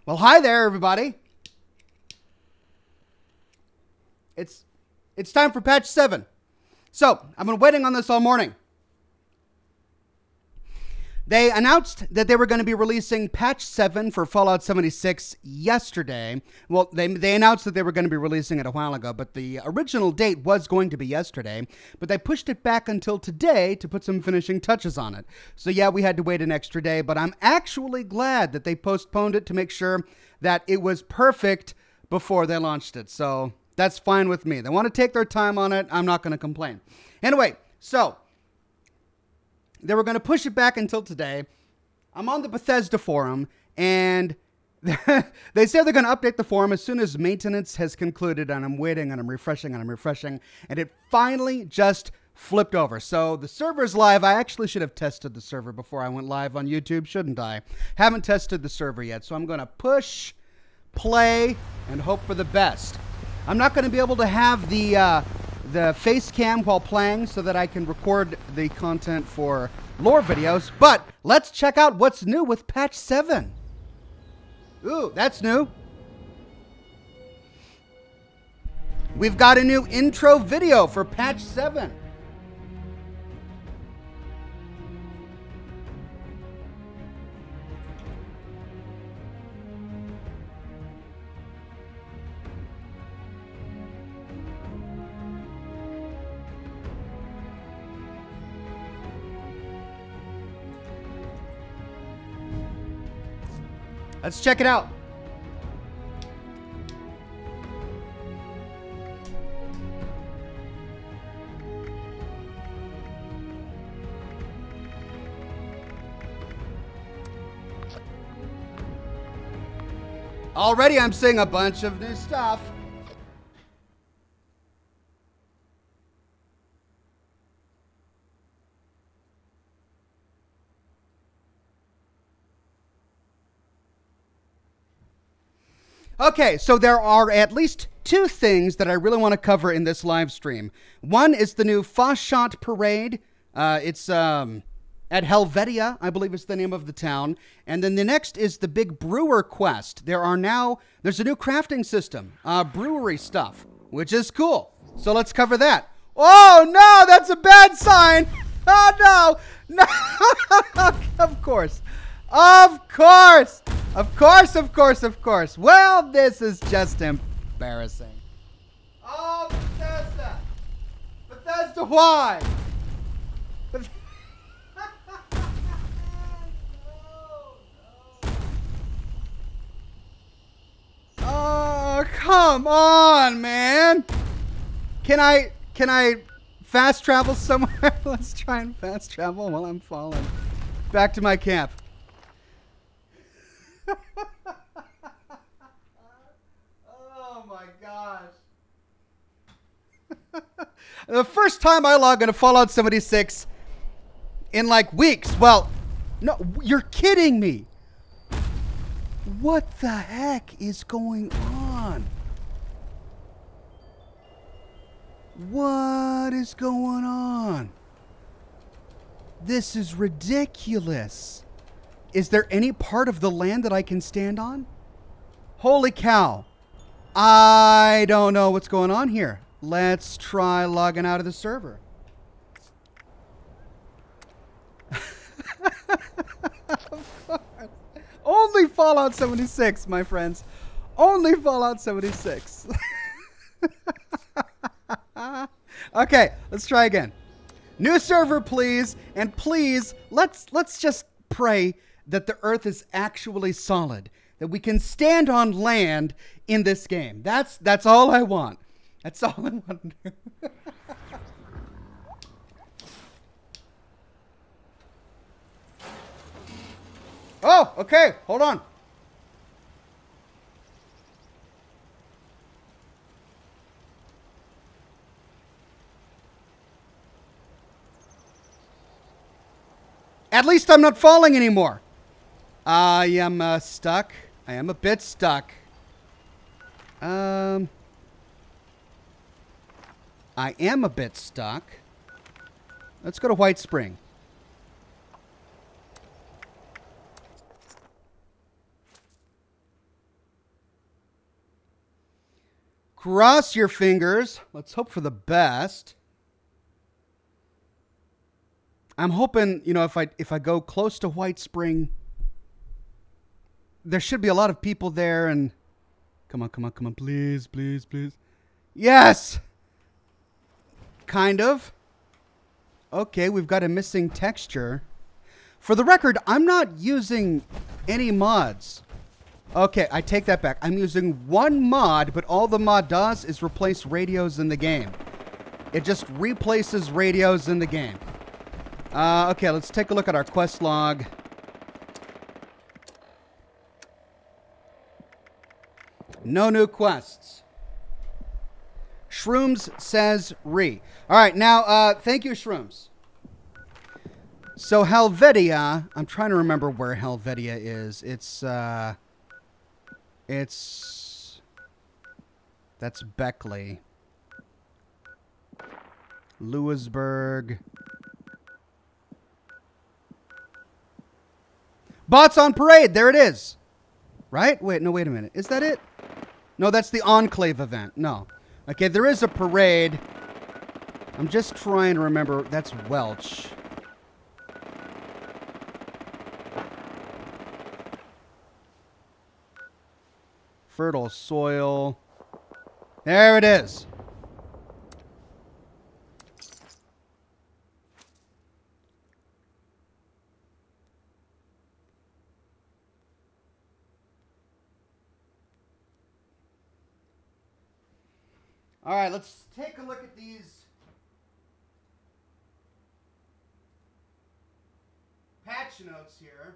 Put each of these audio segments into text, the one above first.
Well, hi there, everybody. It's time for patch 7. So, I've been waiting on this all morning. They announced that they were going to be releasing patch 7 for Fallout 76 yesterday. Well, they announced that they were going to be releasing it a while ago, but the original date was going to be yesterday. But they pushed it back until today to put some finishing touches on it. So yeah, we had to wait an extra day, but I'm actually glad that they postponed it to make sure that it was perfect before they launched it. So that's fine with me. They want to take their time on it. I'm not going to complain. Anyway, so they were going to push it back until today. I'm on the Bethesda forum, and they say they're going to update the forum as soon as maintenance has concluded, and I'm waiting, and I'm refreshing, and it finally just flipped over. So the server's live. I actually should have tested the server before I went live on YouTube, shouldn't I? Haven't tested the server yet, so I'm going to push, play, and hope for the best. I'm not going to be able to have the face cam while playing so that I can record the content for lore videos, but let's check out what's new with patch 7. Ooh, that's new. We've got a new intro video for patch 7. Let's check it out. Already I'm seeing a bunch of new stuff. Okay, so there are at least 2 things that I really want to cover in this live stream. One is the new Foshot Parade. It's at Helvetia, I believe is the name of the town. And then the next is the big brewer quest. There's a new crafting system, brewery stuff, which is cool. So let's cover that. Oh no, that's a bad sign. Oh no, no, of course. Of course! Of course, of course, of course. Well, this is just embarrassing. Oh, Bethesda! Bethesda, why? No, no. Oh, come on, man! Can I fast travel somewhere? Let's try and fast travel while I'm falling. Back to my camp. Oh my gosh. The first time I log into Fallout 76 in like weeks. Well, no, you're kidding me. What the heck is going on? What is going on? This is ridiculous. Is there any part of the land that I can stand on? Holy cow. I don't know what's going on here. Let's try logging out of the server. Of course. Only Fallout 76, my friends. Only Fallout 76. Okay, let's try again. New server, please. And please, let's just pray that the earth is actually solid, that we can stand on land in this game. That's all I want. That's all I want to do. Oh, okay, hold on. At least I'm not falling anymore. I am stuck. I am a bit stuck. I am a bit stuck. Let's go to White Spring. Cross your fingers. Let's hope for the best. I'm hoping, you know, if I go close to White Spring, there should be a lot of people there. And come on, come on, come on, please, please, please. Yes. Kind of. Okay, we've got a missing texture. For the record, I'm not using any mods. Okay, I take that back. I'm using one mod, but all the mod does is replace radios in the game. It just replaces radios in the game. Okay, let's take a look at our quest log. No new quests. Shrooms says re. All right, now, thank you, Shrooms. So Helvetia, I'm trying to remember where Helvetia is. That's Beckley. Lewisburg. Bots on Parade, there it is. Right? Wait, no, wait a minute. Is that it? No, that's the Enclave event. No. Okay, there is a parade. I'm just trying to remember. That's Welch. Fertile soil. There it is. All right, let's take a look at these patch notes here.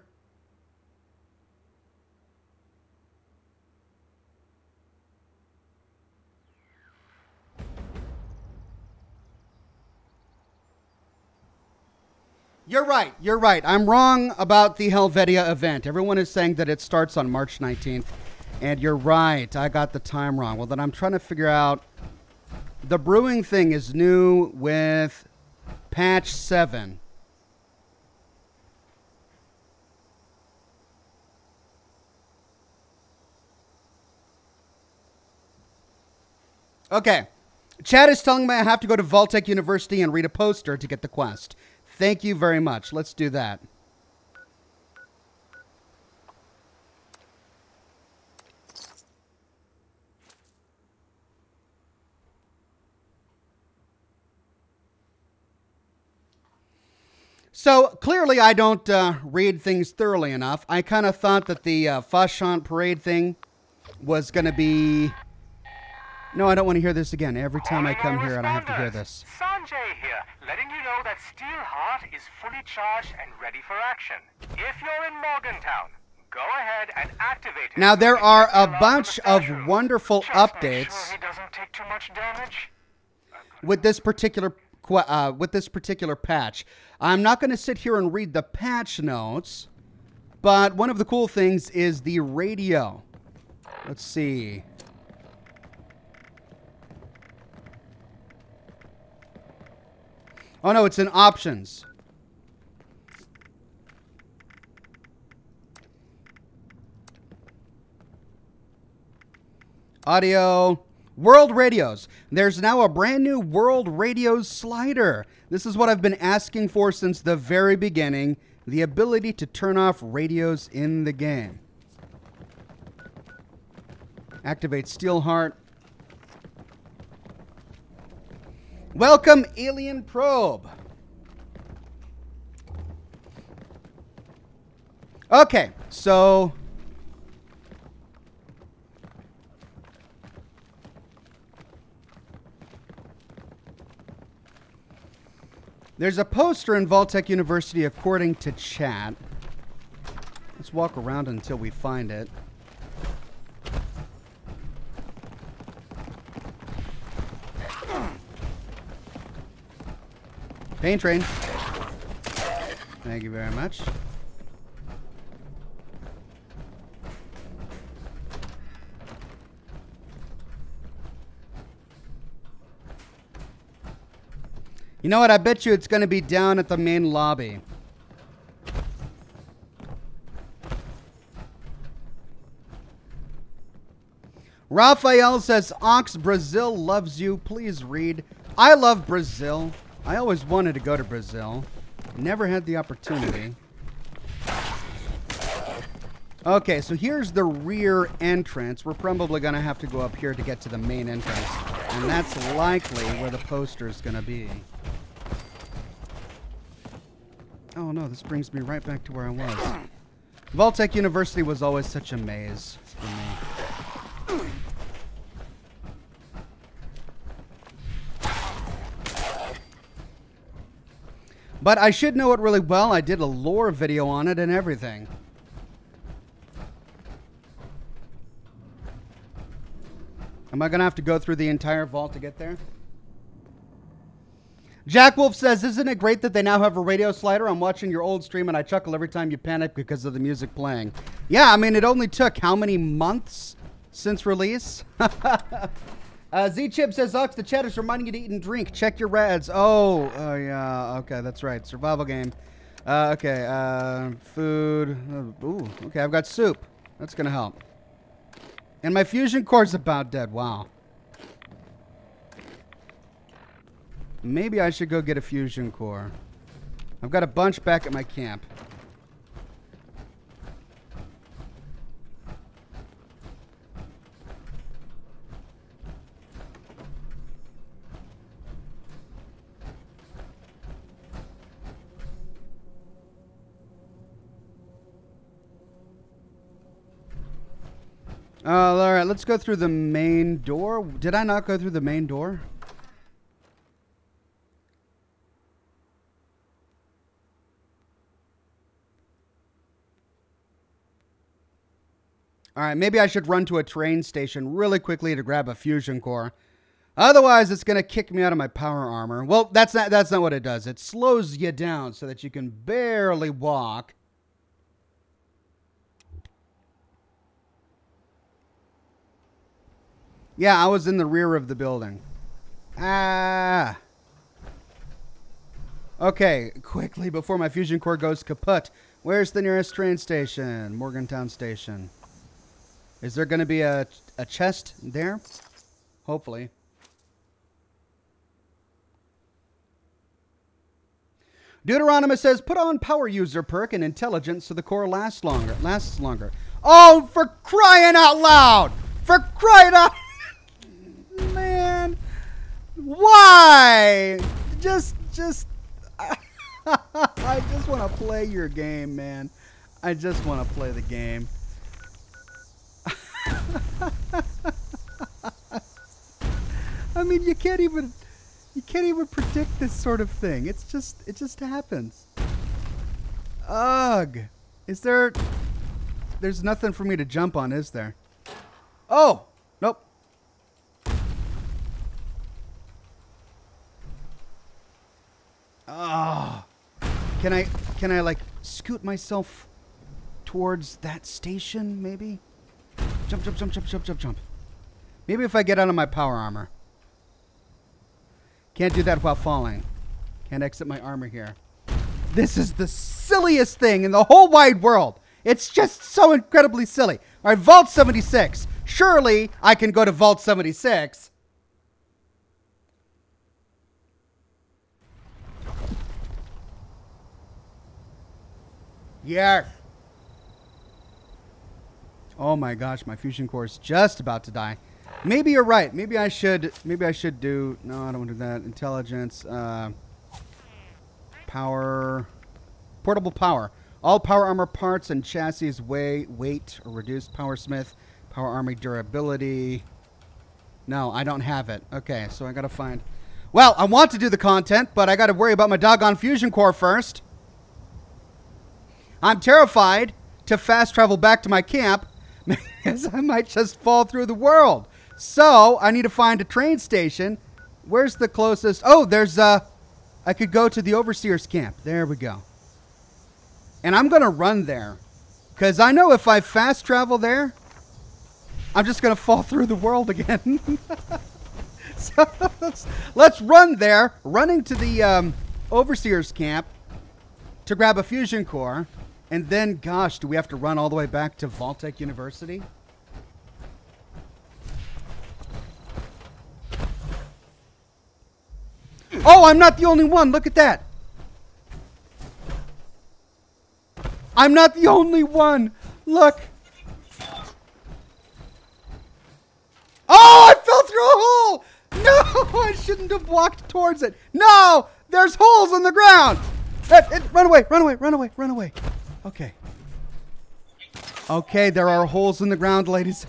You're right. You're right. I'm wrong about the Helvetia event. Everyone is saying that it starts on March 19th. And you're right. I got the time wrong. Well, then I'm trying to figure out. The brewing thing is new with patch 7. Okay. Chad is telling me I have to go to Vaultec University and read a poster to get the quest. Thank you very much. Let's do that. So, clearly I don't read things thoroughly enough. I kind of thought that the Fashant Parade thing was going to be... No, I don't want to hear this again. Every time I come here and I have to hear this. Sanjay here, letting you know that Steelheart is fully charged and ready for action. If you're in Morgantown, go ahead and activate it. Now, there are a bunch of wonderful updates sure he doesn't take too much damage. with this particular patch. I'm not going to sit here and read the patch notes, but one of the cool things is the radio. Let's see. Oh no, it's in options. Audio. World radios. There's now a brand new World Radios slider. This is what I've been asking for since the very beginning. The ability to turn off radios in the game. Activate Steelheart. Welcome, Alien Probe. Okay, so... there's a poster in Vaultec University according to chat. Let's walk around until we find it. Paint train. Thank you very much. You know what? I bet you it's going to be down at the main lobby. Raphael says, Ox, Brazil loves you. Please read. I love Brazil. I always wanted to go to Brazil. Never had the opportunity. Okay, so here's the rear entrance. We're probably going to have to go up here to get to the main entrance. And that's likely where the poster is going to be. Oh no, this brings me right back to where I was. Vault-Tec University was always such a maze for me. But I should know it really well. I did a lore video on it and everything. Am I going to have to go through the entire vault to get there? Jack Wolf says, isn't it great that they now have a radio slider? I'm watching your old stream and I chuckle every time you panic because of the music playing. Yeah, I mean, it only took how many months since release? Z-Chip says, Ox, the chat is reminding you to eat and drink. Check your rads. Oh, yeah. Okay, that's right. Survival game. Okay, food. Ooh, okay, I've got soup. That's going to help. And my fusion core's about dead. Wow. Maybe I should go get a fusion core. I've got a bunch back at my camp. All right, let's go through the main door. Did I not go through the main door? All right, maybe I should run to a train station really quickly to grab a fusion core. Otherwise, it's going to kick me out of my power armor. Well, that's not what it does. It slows you down so that you can barely walk. Yeah, I was in the rear of the building. Ah. Okay, quickly before my fusion core goes kaput. Where's the nearest train station? Morgantown Station. Is there going to be a chest there? Hopefully. Deuteronomus says, put on power user perk and intelligence so the core lasts longer. Oh, for crying out loud! For crying out... Man, why? Just I just want to play your game, man. I just want to play the game. I mean, you can't even predict this sort of thing. It just happens. Ugh. There's nothing for me to jump on, is there? Oh, nope. Oh, can I like scoot myself towards that station? Maybe. Jump. Maybe if I get out of my power armor. Can't do that while falling. Can't exit my armor here. This is the silliest thing in the whole wide world. It's just so incredibly silly. All right, Vault 76. Surely I can go to Vault 76. Yes. Oh my gosh, my fusion core is just about to die. Maybe you're right. Maybe I should do... No, I don't want to do that. Intelligence. Power. Portable power. All power armor parts and chassis weight or reduced. Power smith. Power armor durability. No, I don't have it. Okay, so I got to find... Well, I want to do the content, but I got to worry about my doggone fusion core first. I'm terrified to fast travel back to my camp because I might just fall through the world. So I need to find a train station. Where's the closest? Oh, there's I could go to the Overseer's camp. There we go. And I'm going to run there because I know if I fast travel there, I'm just going to fall through the world again. So let's run there, running to the Overseer's camp to grab a fusion core. And then, gosh, do we have to run all the way back to Vault-Tec University? Oh, I'm not the only one. Look at that. I'm not the only one. Look. Oh, I fell through a hole. No, I shouldn't have walked towards it. No, there's holes in the ground. Run away, run away, run away, run away. Okay. Okay, there are holes in the ground, ladies.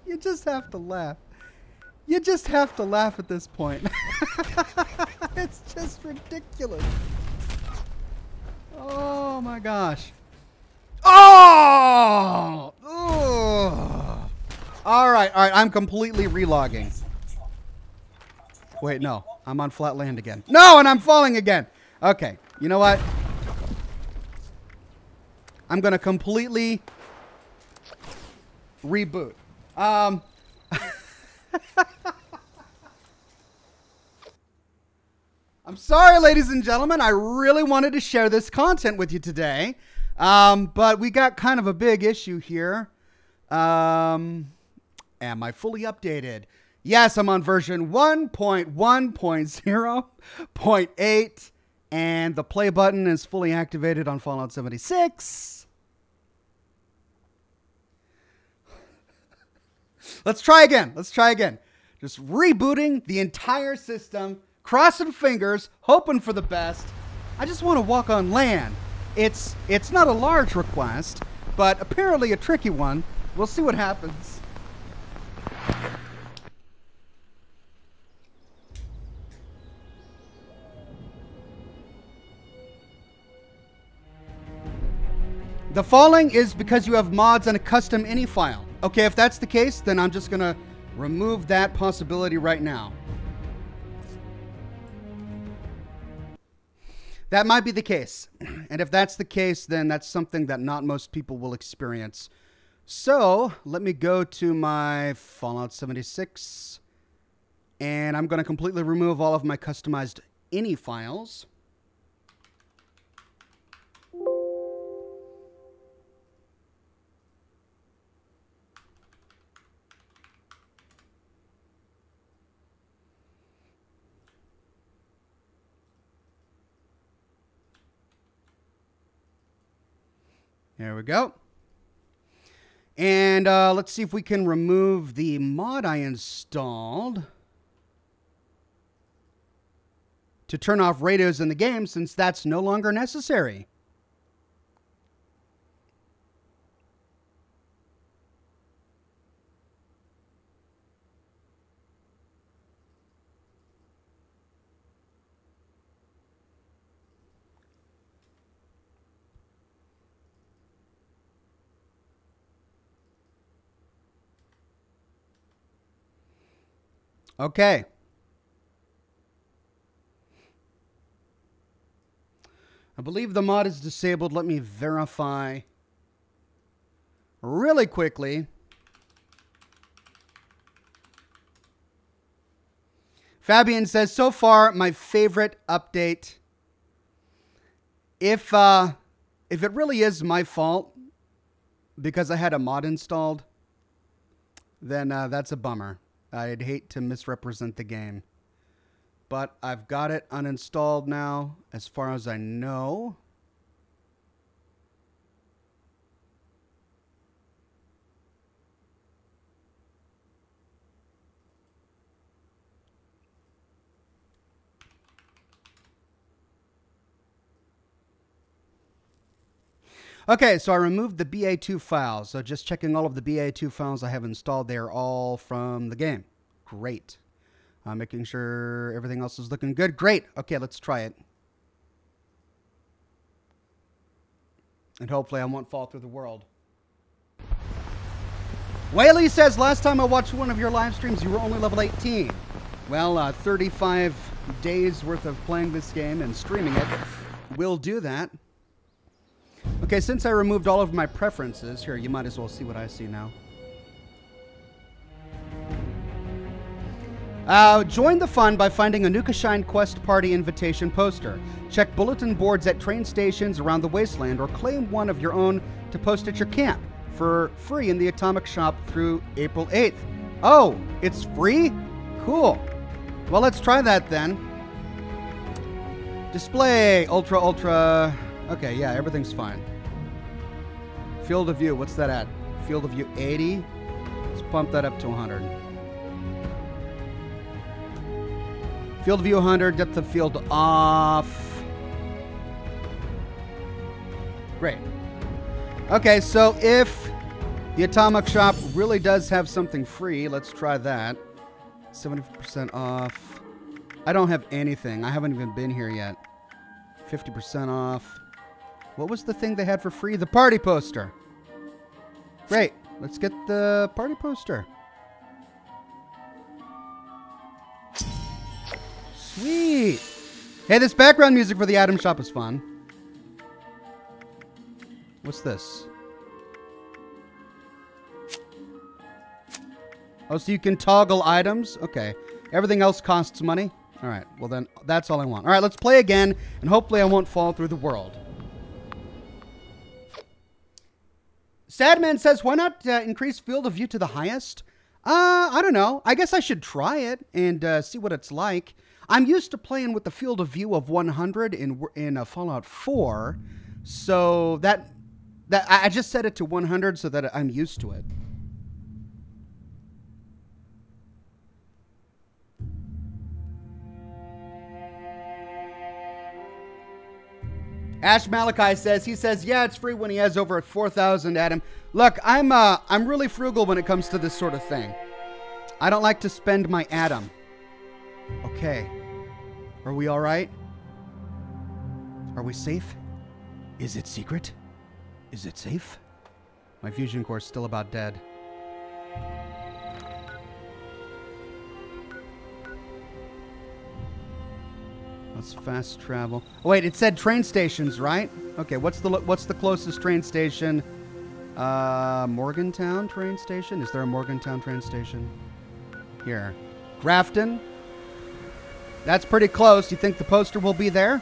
You just have to laugh. You just have to laugh at this point. It's just ridiculous. Oh my gosh. Oh! Ugh. All right. I'm completely relogging. Wait, no. I'm on flat land again. No, and I'm falling again. Okay. You know what? I'm going to completely reboot. I'm sorry, ladies and gentlemen. I really wanted to share this content with you today. But we got kind of a big issue here. Am I fully updated? Yes, I'm on version 1.1.0.8, and the play button is fully activated on Fallout 76. Let's try again. Let's try again. Just rebooting the entire system, crossing fingers, hoping for the best. I just want to walk on land. It's not a large request, but apparently a tricky one. We'll see what happens. The falling is because you have mods and a custom ini file. Okay, if that's the case, then I'm just going to remove that possibility right now. That might be the case. And if that's the case, then that's something that not most people will experience. So let me go to my Fallout 76. And I'm going to completely remove all of my customized ini files. There we go. And let's see if we can remove the mod I installed to turn off radios in the game, since that's no longer necessary. Okay. I believe the mod is disabled. Let me verify really quickly. Fabian says, so far, my favorite update. If it really is my fault because I had a mod installed, then that's a bummer. I'd hate to misrepresent the game. But I've got it uninstalled now, as far as I know. Okay, so I removed the BA2 files. So just checking all of the BA2 files I have installed, they're all from the game. Great. Making sure everything else is looking good. Great. Okay, let's try it. And hopefully I won't fall through the world. Whaley says, last time I watched one of your live streams, you were only level 18. Well, 35 days worth of playing this game and streaming it will do that. Okay, since I removed all of my preferences, here, you might as well see what I see now. Join the fun by finding a Nukashine Quest Party invitation poster. Check bulletin boards at train stations around the wasteland, or claim one of your own to post at your camp for free in the Atomic Shop through April 8th. Oh, it's free? Cool. Well, let's try that then. Display, ultra. Okay, yeah, everything's fine. Field of view, what's that at? Field of view 80. Let's pump that up to 100. Field of view 100, depth of field off. Great. Okay, so if the Atomic Shop really does have something free, let's try that. 70% off. I don't have anything. I haven't even been here yet. 50% off. What was the thing they had for free? The party poster. Great. Let's get the party poster. Sweet. Hey, this background music for the item shop is fun. What's this? Oh, so you can toggle items? Okay. Everything else costs money? All right. Well, then that's all I want. All right, let's play again, and hopefully I won't fall through the world. Sadman says, why not increase field of view to the highest? I don't know. I guess I should try it and see what it's like. I'm used to playing with the field of view of 100 in Fallout 4, so that I just set it to 100 so that I'm used to it. Ash Malachi says, yeah, it's free when he has over 4,000 Adam. Look, I'm really frugal when it comes to this sort of thing. I don't like to spend my Adam. Okay. Are we all right? Are we safe? Is it secret? Is it safe? My fusion core is still about dead. Let's fast travel. Oh, wait, it said train stations, right? Okay, what's the closest train station? Morgantown train station? Is there a Morgantown train station? Here. Grafton? That's pretty close. Do you think the poster will be there?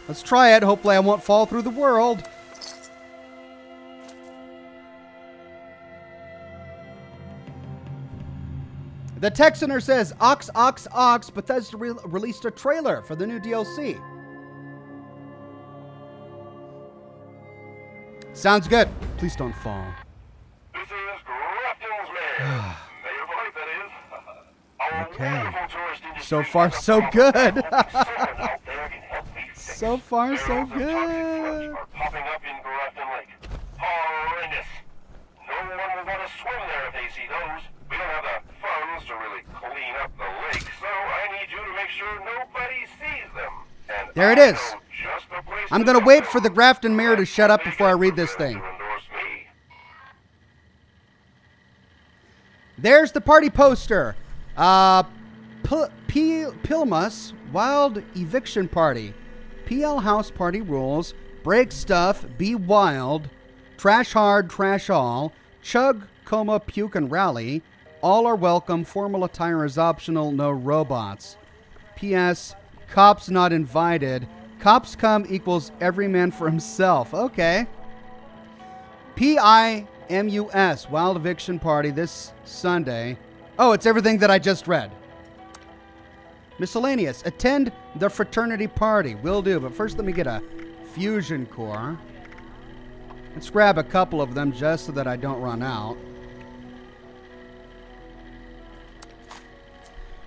Let's try it. Hopefully I won't fall through the world. The Texaner says, Ox, Bethesda released a trailer for the new DLC. Sounds good. Please don't fall. This is Grafton's man. Okay. So far, so good. So far, so good. Are popping up in Grafton Lake. Horrendous. No one will want to swim there if they see those. We don't have the funds to really clean up the lake, so I need you to make sure nobody sees them. And there it is. I'm going to wait for the Grafton mayor to shut up before I read this thing. There's the party poster. Pilmus Wild Eviction Party. PL House Party Rules. Break stuff. Be wild. Trash hard. Trash all. Chug, coma, puke, and rally. All are welcome. Formal attire is optional. No robots. P.S. Cops not invited. Cops come equals every man for himself. Okay. P.I.M.U.S. Wild Eviction Party this Sunday. Oh, it's everything that I just read. Miscellaneous. Attend the fraternity party. Will do. But first, let me get a fusion core. Let's grab a couple of them just so that I don't run out.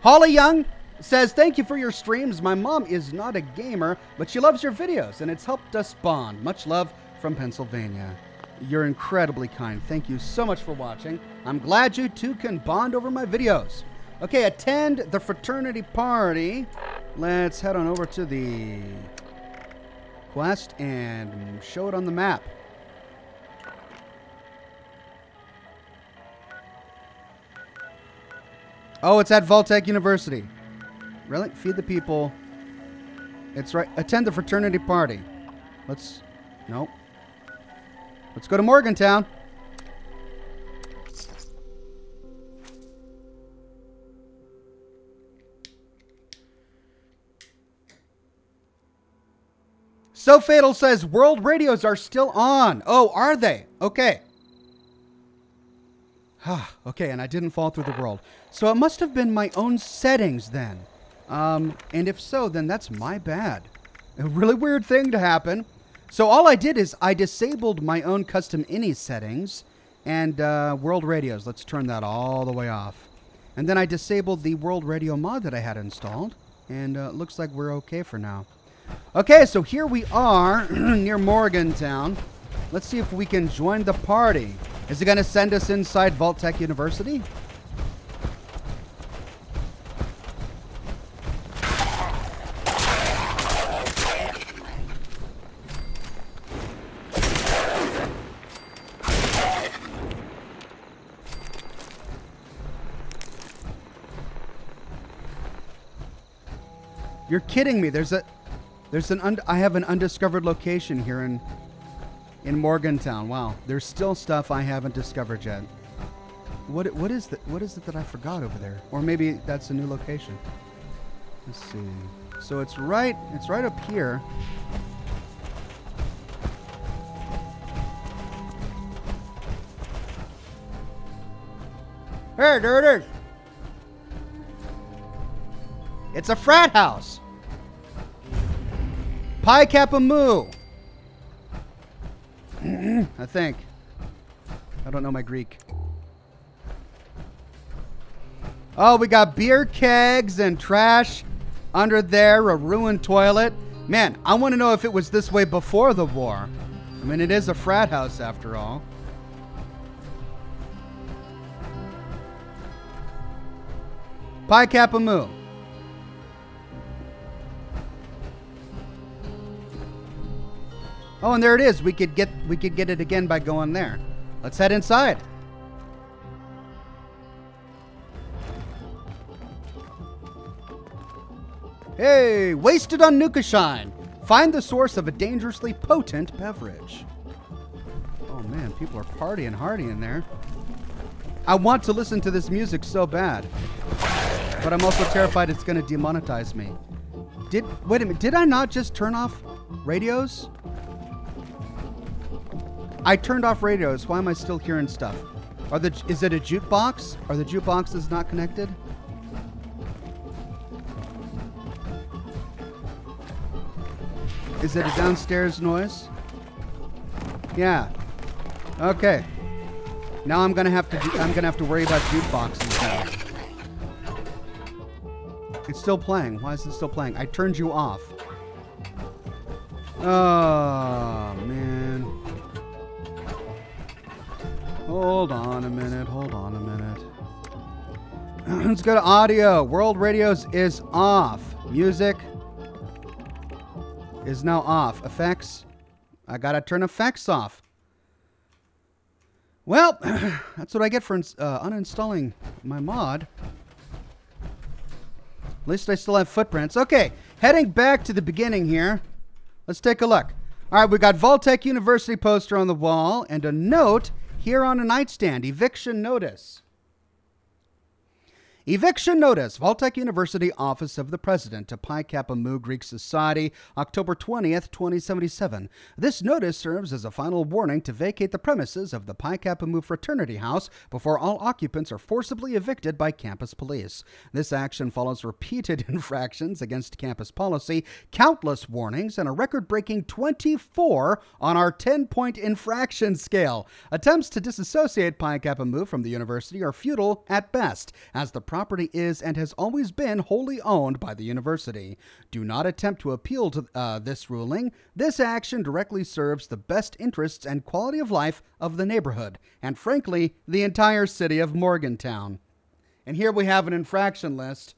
Holly Young says, thank you for your streams. My mom is not a gamer, but she loves your videos, and it's helped us bond. Much love from Pennsylvania. You're incredibly kind. Thank you so much for watching. I'm glad you two can bond over my videos. Okay, attend the fraternity party. Let's head on over to the quest and show it on the map. Oh, it's at Voltech University. Really? Feed the people. It's right. Attend the fraternity party. Nope. Let's go to Morgantown. So Fatal says, world radios are still on. Oh, are they? Okay. Okay, and I didn't fall through the world. So it must have been my own settings then. And if so, then that's my bad. A really weird thing to happen. So all I did is I disabled my own custom ini settings and world radios. Let's turn that all the way off. And then I disabled the world radio mod that I had installed. And it looks like we're okay for now. Okay, so here we are near Morgantown. Let's see if we can join the party. Is it going to send us inside Vault-Tec University? You're kidding me. I have an undiscovered location here in Morgantown. Wow. There's still stuff I haven't discovered yet. What is it that I forgot over there? Or maybe that's a new location. Let's see. So it's right up here. Hey, there it is. It's a frat house. Pi Kappa Mu. I think. I don't know my Greek. Oh, we got beer kegs and trash under there, a ruined toilet. Man, I want to know if it was this way before the war. I mean, it is a frat house after all. Pi Kappa Mu. Oh, and there it is. We could get it again by going there. Let's head inside. Hey, wasted on Nukashine. Find the source of a dangerously potent beverage. Oh man, people are partying hardy in there. I want to listen to this music so bad, but I'm also terrified it's going to demonetize me. Wait a minute, did I not just turn off radios? I turned off radios. Why am I still hearing stuff? Is it a jukebox? Are the jukeboxes not connected? Is it a downstairs noise? Yeah. Okay. Now I'm gonna have to worry about jukeboxes now. It's still playing. Why is it still playing? I turned you off. Oh man. Hold on a minute. Let's go to audio. World radios is off. Music is now off. Effects. I gotta turn effects off. Well, that's what I get for uninstalling my mod. At least I still have footprints. Okay, heading back to the beginning here. Let's take a look. All right, we got Vault-Tec University poster on the wall and a note here on a nightstand. Eviction notice. Eviction notice. Vault-Tec University Office of the President to Pi Kappa Mu Greek Society, October 20th, 2077. This notice serves as a final warning to vacate the premises of the Pi Kappa Mu fraternity house before all occupants are forcibly evicted by campus police. This action follows repeated infractions against campus policy, countless warnings, and a record-breaking 24 on our 10-point infraction scale. Attempts to disassociate Pi Kappa Mu from the university are futile at best, as the property is and has always been wholly owned by the university. Do not attempt to appeal to this ruling. This action directly serves the best interests and quality of life of the neighborhood, and frankly, the entire city of Morgantown. And here we have an infraction list.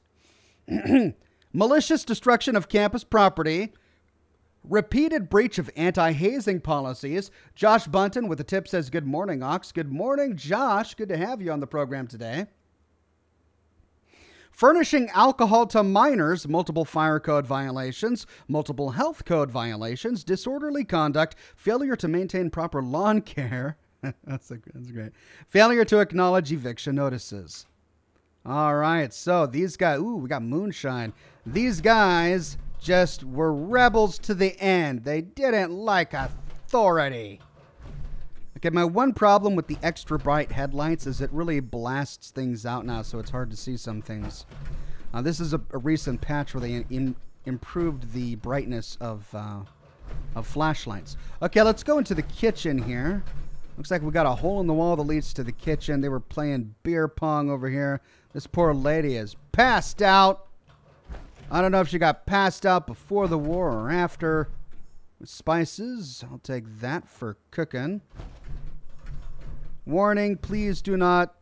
Malicious destruction of campus property, repeated breach of anti-hazing policies. Josh Bunton with the tip says, good morning, Ox. Good morning, Josh. Good to have you on the program today. Furnishing alcohol to minors, multiple fire code violations, multiple health code violations, disorderly conduct, failure to maintain proper lawn care. That's great. Failure to acknowledge eviction notices. All right, so these guys, we got moonshine. These guys just were rebels to the end. They didn't like authority. Okay, my one problem with the extra bright headlights is it really blasts things out now, so it's hard to see some things. This is a recent patch where they improved the brightness of flashlights. Okay, let's go into the kitchen here. Looks like we got a hole in the wall that leads to the kitchen. They were playing beer pong over here. This poor lady is passed out. I don't know if she got passed out before the war or after. Spices, I'll take that for cooking. Warning, please do not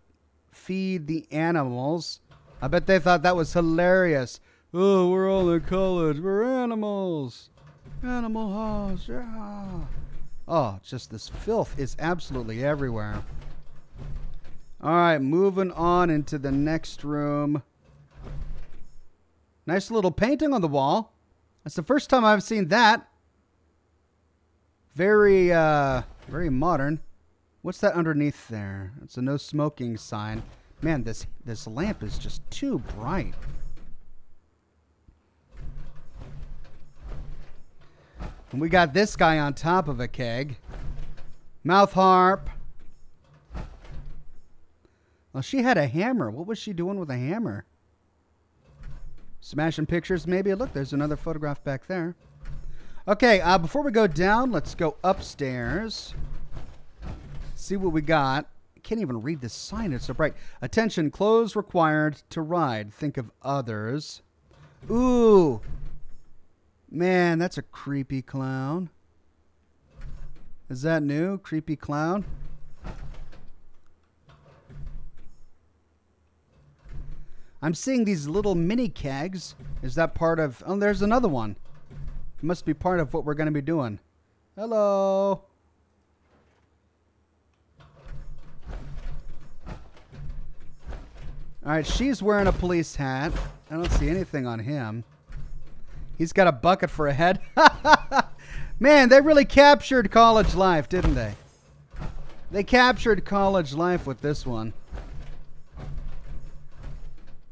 feed the animals. I bet they thought that was hilarious. Oh, we're all in college. We're animals. Animal House, yeah. Oh, just this filth is absolutely everywhere. All right, moving on into the next room. Nice little painting on the wall. That's the first time I've seen that. Very modern. What's that underneath there? It's a no smoking sign. Man, this lamp is just too bright. And we got this guy on top of a keg. Mouth harp. Well, she had a hammer. What was she doing with a hammer? Smashing pictures, maybe. Look, there's another photograph back there. Okay, before we go down, let's go upstairs. See what we got. I can't even read this sign. It's so bright. Attention, clothes required to ride. Think of others. Ooh. Man, that's a creepy clown. Is that new? Creepy clown? I'm seeing these little mini kegs. Is that part of... Oh, there's another one. It must be part of what we're going to be doing. Hello. All right, she's wearing a police hat. I don't see anything on him. He's got a bucket for a head. Man, they really captured college life, didn't they? They captured college life with this one.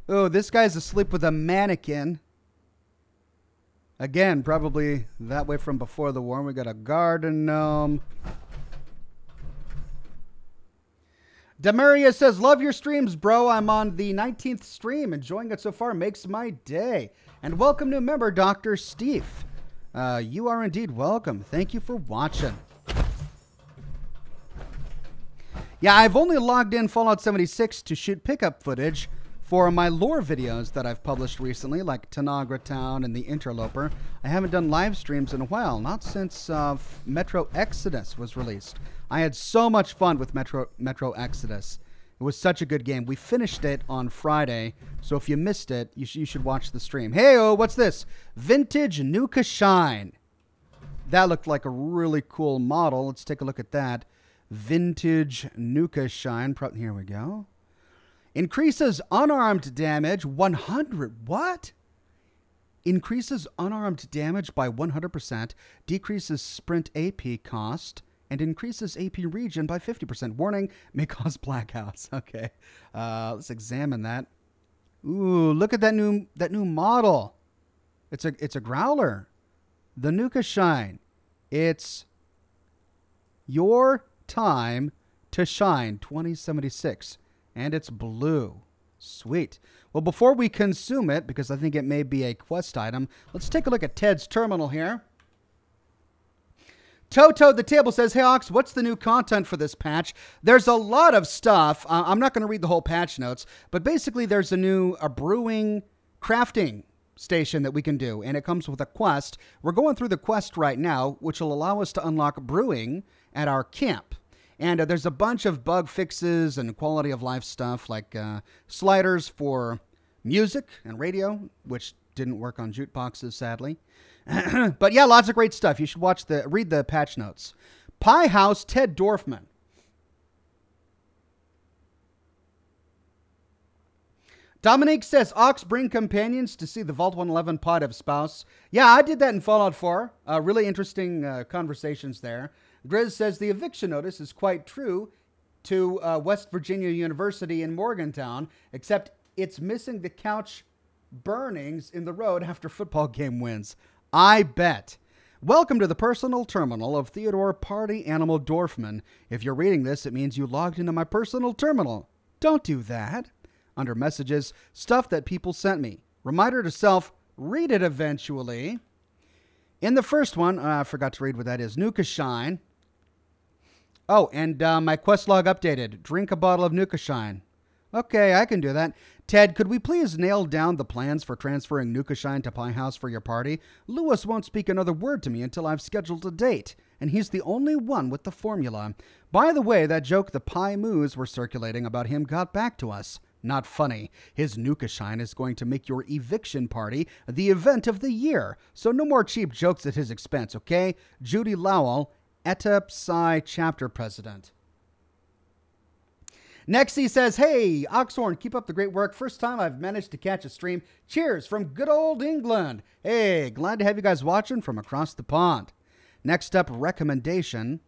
Oh, this guy's asleep with a mannequin. Again, probably that way from before the war. We got a garden gnome. Demaria says, love your streams, bro. I'm on the 19th stream. Enjoying it so far. Makes my day. And welcome new member, Dr. Steve. You are indeed welcome. Thank you for watching. Yeah, I've only logged in Fallout 76 to shoot pickup footage for my lore videos that I've published recently, like Tanagra Town and The Interloper. I haven't done live streams in a while, not since Metro Exodus was released. I had so much fun with Metro Exodus. It was such a good game. We finished it on Friday, so if you missed it, you should watch the stream. Hey-oh, what's this? Vintage Nukashine. That looked like a really cool model. Let's take a look at that. Vintage Nukashine. Here we go. Increases unarmed damage 100. What? Increases unarmed damage by 100%. Decreases sprint AP cost. And increases AP regen by 50%. Warning, may cause blackouts. Okay, let's examine that. Ooh, look at that new model. It's a growler. The Nukashine. It's Your Time to Shine 2076. And it's blue. Sweet. Well, before we consume it, because I think it may be a quest item, let's take a look at Ted's terminal here. Toto the Table says, hey, Ox, what's the new content for this patch? There's a lot of stuff. I'm not going to read the whole patch notes, but basically there's a brewing crafting station that we can do, and it comes with a quest. We're going through the quest right now, which will allow us to unlock brewing at our camp. And there's a bunch of bug fixes and quality of life stuff, like sliders for music and radio, which didn't work on jukeboxes, sadly. But yeah, lots of great stuff. You should read the patch notes. Pie House Ted Dorfman. Dominique says, Ox, bring companions to see the Vault 111 pod of Spouse. Yeah, I did that in Fallout 4. Really interesting conversations there. Grizz says, the eviction notice is quite true to West Virginia University in Morgantown, except it's missing the couch burnings in the road after football game wins. I bet. Welcome to the personal terminal of Theodore Party Animal Dorfman. If you're reading this, it means you logged into my personal terminal. Don't do that. Under messages, stuff that people sent me. Reminder to self, read it eventually. In the first one, I forgot to read what that is. Nukashine. Oh, and my quest log updated. Drink a bottle of Nukashine. Okay, I can do that. Ted, could we please nail down the plans for transferring Nukashine to Pie House for your party? Lewis won't speak another word to me until I've scheduled a date, and he's the only one with the formula. By the way, that joke the Pie Moos were circulating about him got back to us. Not funny. His Nukashine is going to make your eviction party the event of the year, so no more cheap jokes at his expense, okay? Judy Lowell, Eta Psi Chapter President. Next, he says, hey, Oxhorn, keep up the great work. First time I've managed to catch a stream. Cheers from good old England. Hey, glad to have you guys watching from across the pond. Next up, recommendation.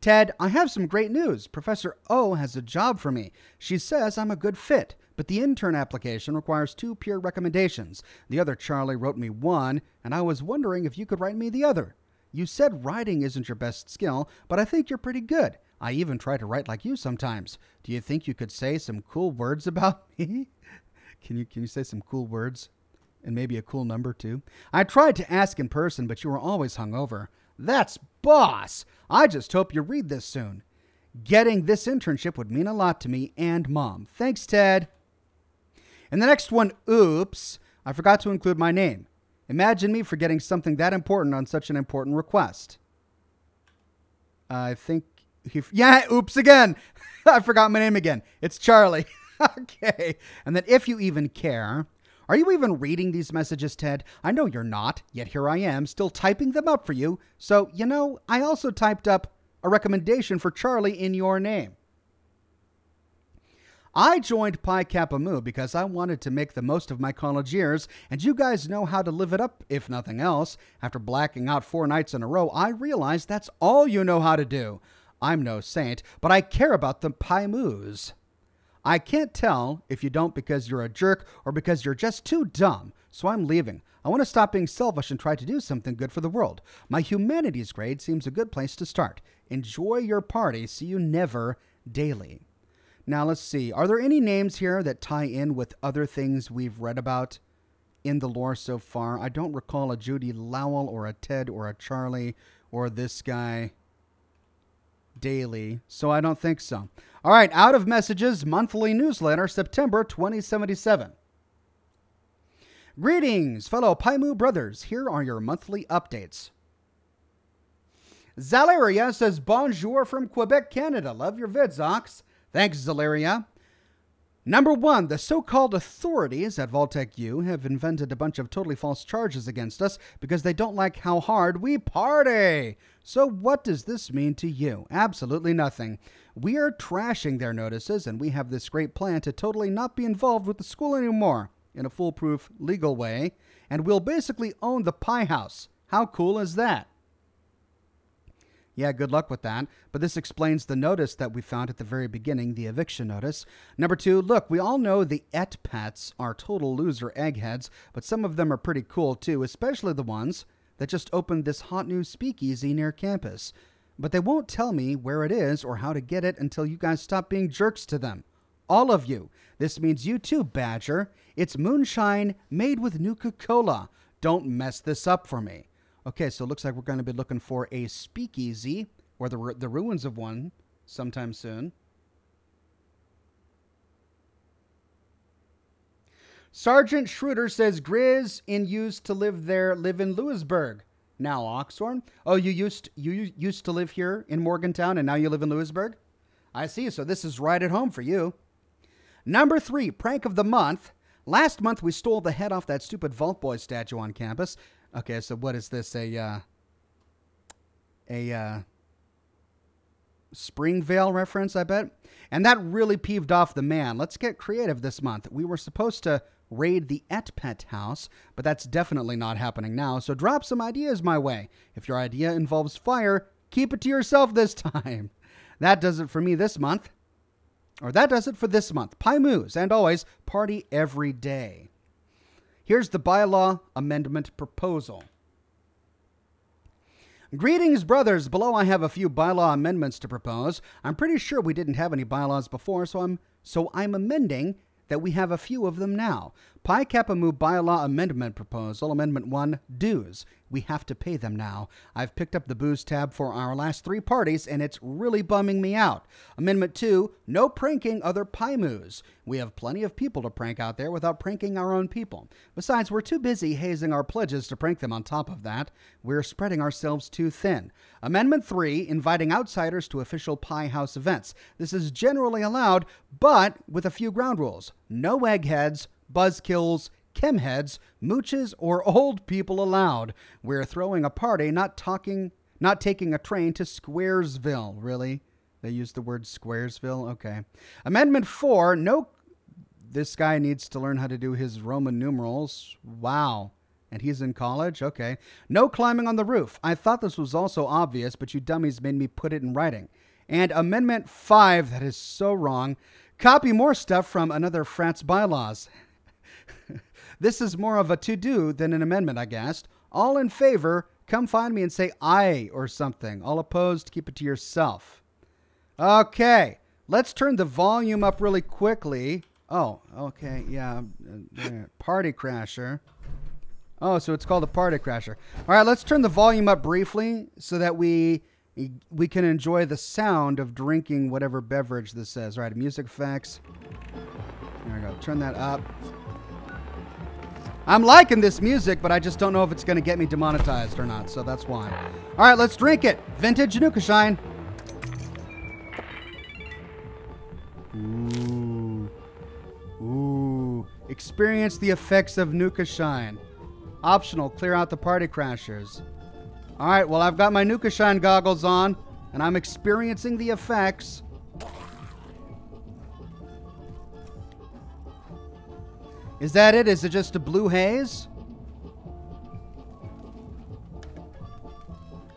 Ted, I have some great news. Professor O has a job for me. She says I'm a good fit, but the intern application requires 2 peer recommendations. The other Charlie wrote me 1, and I was wondering if you could write me the other. You said writing isn't your best skill, but I think you're pretty good. I even try to write like you sometimes. Do you think you could say some cool words about me? Can you say some cool words? And maybe a cool number, too? I tried to ask in person, but you were always hungover. That's boss! I just hope you read this soon. Getting this internship would mean a lot to me and Mom. Thanks, Ted. And the next one, oops, I forgot to include my name. Imagine me forgetting something that important on such an important request. I think oops again. I forgot my name again. It's Charlie. Okay. And then if you even care, are you even reading these messages, Ted? I know you're not, yet here I am, still typing them up for you. So, I also typed up a recommendation for Charlie in your name. I joined Pi Kappa Mu because I wanted to make the most of my college years, and you guys know how to live it up, if nothing else. After blacking out 4 nights in a row, I realized that's all you know how to do. I'm no saint, but I care about the Pi Moos. I can't tell if you don't because you're a jerk or because you're just too dumb, so I'm leaving. I want to stop being selfish and try to do something good for the world. My humanities grade seems a good place to start. Enjoy your party. See you never, daily. Now, let's see. Are there any names here that tie in with other things we've read about in the lore so far? I don't recall a Judy Lowell or a Ted or a Charlie or this guy daily, so I don't think so. All right, Out of Messages monthly newsletter, September 2077. Greetings, fellow Paimu brothers. Here are your monthly updates. Zaleria says, bonjour from Quebec, Canada. Love your vids, Ox. Thanks, Zaleria. Number 1, the so-called authorities at Vaultec U have invented a bunch of totally false charges against us because they don't like how hard we party. So what does this mean to you? Absolutely nothing. We are trashing their notices, and we have this great plan to totally not be involved with the school anymore in a foolproof legal way, and we'll basically own the Pie House. How cool is that? Yeah, good luck with that. But this explains the notice that we found at the very beginning, the eviction notice. Number 2, look, we all know the et pets are total loser eggheads, but some of them are pretty cool too, especially the ones that just opened this hot new speakeasy near campus. But they won't tell me where it is or how to get it until you guys stop being jerks to them. All of you. This means you too, Badger. It's moonshine made with Nuka-Cola. Don't mess this up for me. Okay, so it looks like we're going to be looking for a speakeasy, or the ruins of one, sometime soon. Sergeant Schroeder says, Grizz used to live in Louisburg. Now Oxhorn? Oh, you used to live here in Morgantown, and now you live in Louisburg? I see, so this is right at home for you. Number 3, prank of the month. Last month, we stole the head off that stupid Vault Boy statue on campus. Okay, so what is this? A Springvale reference, I bet? And that really peeved off the man. Let's get creative this month. We were supposed to raid the Et-Pet house, but that's definitely not happening now, so drop some ideas my way. If your idea involves fire, keep it to yourself this time. That does it for me this month. Or that does it for this month. Pie Moos, and always, party every day. Here's the bylaw amendment proposal. Greetings, brothers. Below I have a few bylaw amendments to propose. I'm pretty sure we didn't have any bylaws before, so I'm amending that we have a few of them now. Pi Kappa Mu bylaw amendment proposal. Amendment 1, dues. We have to pay them now. I've picked up the booze tab for our last 3 parties, and it's really bumming me out. Amendment 2, no pranking other Pi Moos. We have plenty of people to prank out there without pranking our own people. Besides, we're too busy hazing our pledges to prank them on top of that. We're spreading ourselves too thin. Amendment 3, inviting outsiders to official Pi House events. This is generally allowed, but with a few ground rules. No eggheads, buzzkills, chemheads, mooches, or old people allowed. We're throwing a party, not taking a train to Squaresville. Really? They used the word Squaresville? Okay. Amendment 4, no... This guy needs to learn how to do his Roman numerals. Wow. And he's in college? Okay. No climbing on the roof. I thought this was also obvious, but you dummies made me put it in writing. And Amendment 5, that is so wrong. Copy more stuff from another frat's bylaws. This is more of a to-do than an amendment, I guessed. All in favor, come find me and say aye or something. All opposed, keep it to yourself. Okay, let's turn the volume up really quickly. Oh, okay, yeah. Party Crasher. Oh, so it's called a Party Crasher. All right, let's turn the volume up briefly so that we can enjoy the sound of drinking whatever beverage this is. All right, music effects. There we go. Turn that up. I'm liking this music, but I just don't know if it's going to get me demonetized or not, so that's why. All right, let's drink it. Vintage Nukashine. Ooh. Ooh. Experience the effects of Nukashine. Optional, clear out the party crashers. All right, well, I've got my Nukashine goggles on, and I'm experiencing the effects. Is that it? Is it just a blue haze?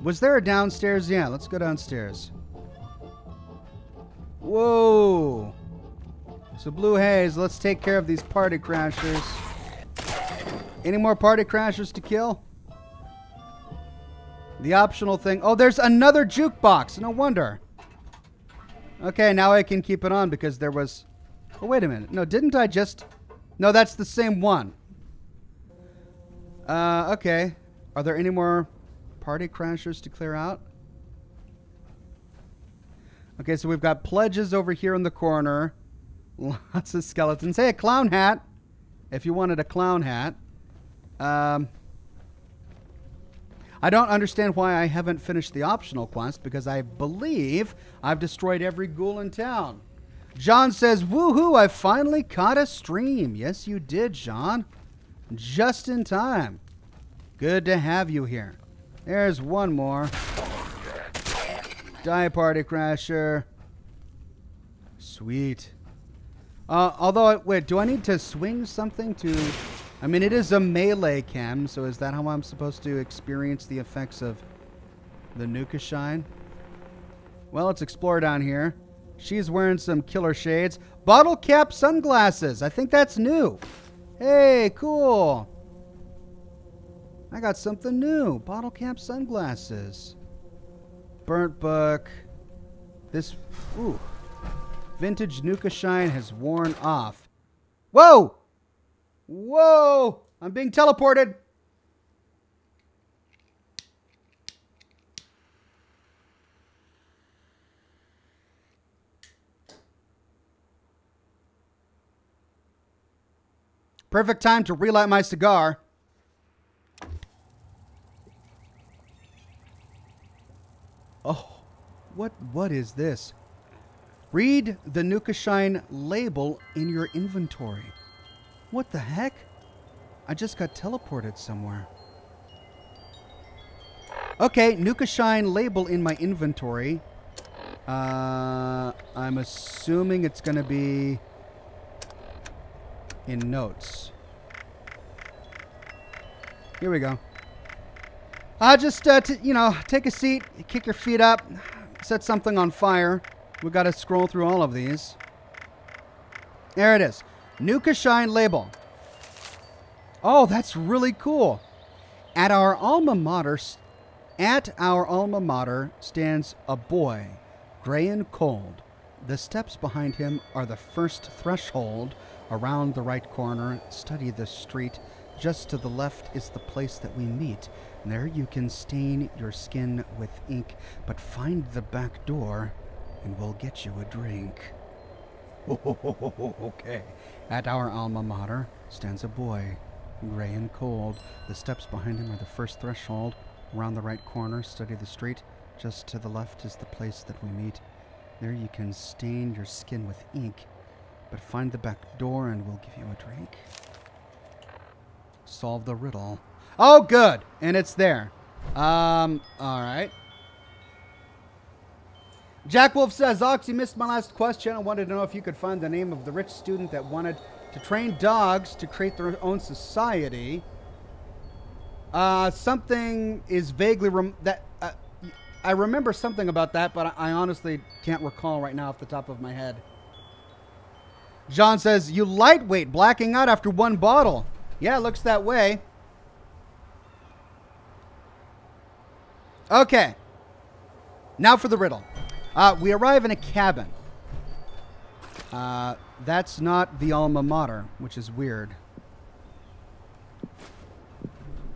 Was there a downstairs? Yeah, let's go downstairs. Whoa. So blue haze. Let's take care of these party crashers. Any more party crashers to kill? The optional thing. Oh, there's another jukebox. No wonder. Okay, now I can keep it on because there was... Oh, wait a minute. No, didn't I just... No, that's the same one. Okay. Are there any more party crashers to clear out? Okay, so we've got pledges over here in the corner. Lots of skeletons. Hey, a clown hat. If you wanted a clown hat. I don't understand why I haven't finished the optional quest because I believe I've destroyed every ghoul in town. John says, woohoo, I finally caught a stream. Yes, you did, John. Just in time. Good to have you here. There's one more. Die, Party Crasher. Sweet. Although, wait, do I need to swing something to... I mean, it is a melee chem, so is that how I'm supposed to experience the effects of the Nukashine? Well, let's explore down here. She's wearing some killer shades. Bottle cap sunglasses. I think that's new. Hey, cool. I got something new. Bottle cap sunglasses. Burnt book. This, ooh. Vintage Nukashine has worn off. Whoa! Whoa! I'm being teleported. Perfect time to relight my cigar. Oh, what is this? Read the Nukashine label in your inventory. What the heck? I just got teleported somewhere. Okay, Nukashine label in my inventory. I'm assuming it's going to be in notes. Here we go. Just, take a seat, kick your feet up, set something on fire. We've got to scroll through all of these. There it is. Nukashine label. Oh, that's really cool. At our alma mater, At our alma mater stands a boy, gray and cold. The steps behind him are the first threshold. Around the right corner, study the street. Just to the left is the place that we meet. There you can stain your skin with ink, but find the back door and we'll get you a drink. Okay. At our alma mater stands a boy, gray and cold. The steps behind him are the first threshold. Around the right corner, study the street. Just to the left is the place that we meet. There you can stain your skin with ink, but find the back door and we'll give you a drink. Solve the riddle. Oh, good. And it's there. All right. Jack Wolf says, Ox, you missed my last question. I wanted to know if you could find the name of the rich student that wanted to train dogs to create their own society. Something is vaguely... I remember something about that, but I honestly can't recall right now off the top of my head. John says, you lightweight, blacking out after one bottle. Yeah, it looks that way. Okay. Now for the riddle. We arrive in a cabin. That's not the alma mater, which is weird.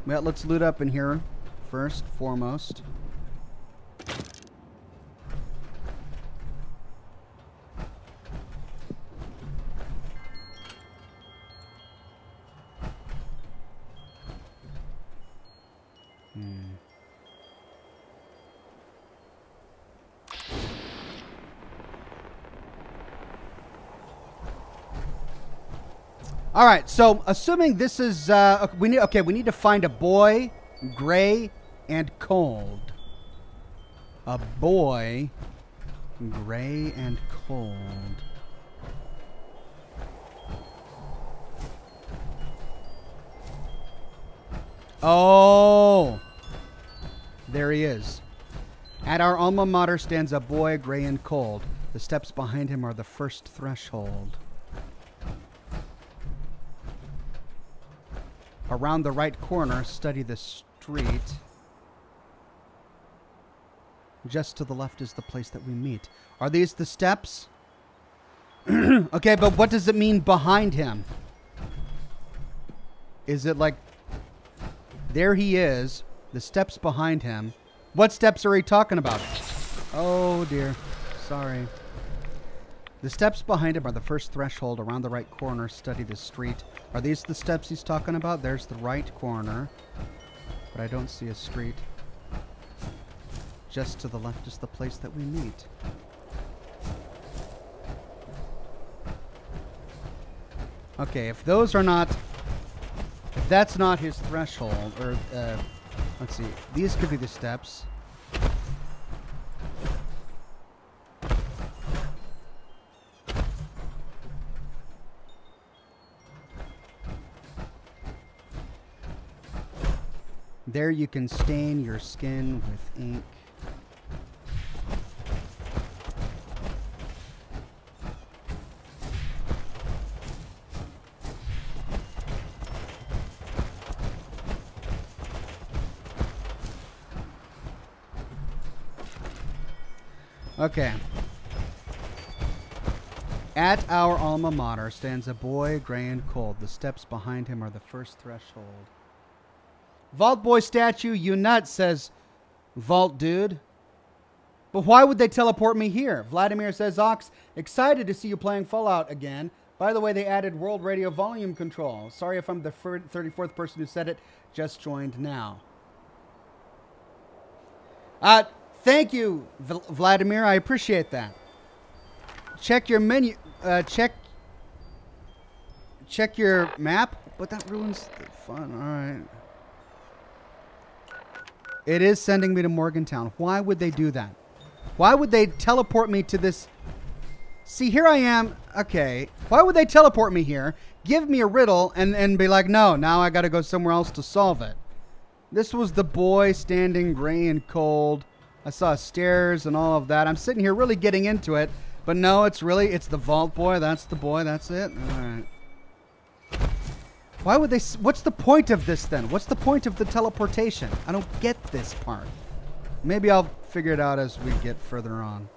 Well, let's loot up in here first, foremost. All right, so assuming this is we need to find a boy, gray, and cold. A boy, gray, and cold. Oh, there he is. At our alma mater stands a boy, gray, and cold. The steps behind him are the first threshold. Around the right corner, study the street. Just to the left is the place that we meet. Are these the steps? Okay, but what does it mean behind him? Is it like... There he is. The steps behind him. What steps are he talking about? Oh, dear. Sorry. The steps behind him are the first threshold. Around the right corner, study the street. Are these the steps he's talking about? There's the right corner. But I don't see a street. Just to the left is the place that we meet. Okay, if those are not... If that's not his threshold, or... let's see. These could be the steps. There you can stain your skin with ink. Okay. At our alma mater stands a boy, gray and cold. The steps behind him are the first threshold. Vault Boy statue, you nuts, says Vault Dude. But why would they teleport me here? Vladimir says, Ox, excited to see you playing Fallout again. By the way, they added World Radio volume control. Sorry if I'm the 34th person who said it. Just joined now. Thank you, Vladimir. I appreciate that. Check your menu. Check your map. But that ruins the fun. All right. It is sending me to Morgantown. Why would they do that? Why would they teleport me to this? See, here I am. Okay. Why would they teleport me here, give me a riddle, and be like, no, now I got to go somewhere else to solve it? This was the boy standing gray and cold. I saw stairs and all of that. I'm sitting here really getting into it. But no, it's the Vault Boy. That's the boy. That's it. All right. Why would they... What's the point of this then? What's the point of the teleportation? I don't get this part. Maybe I'll figure it out as we get further on.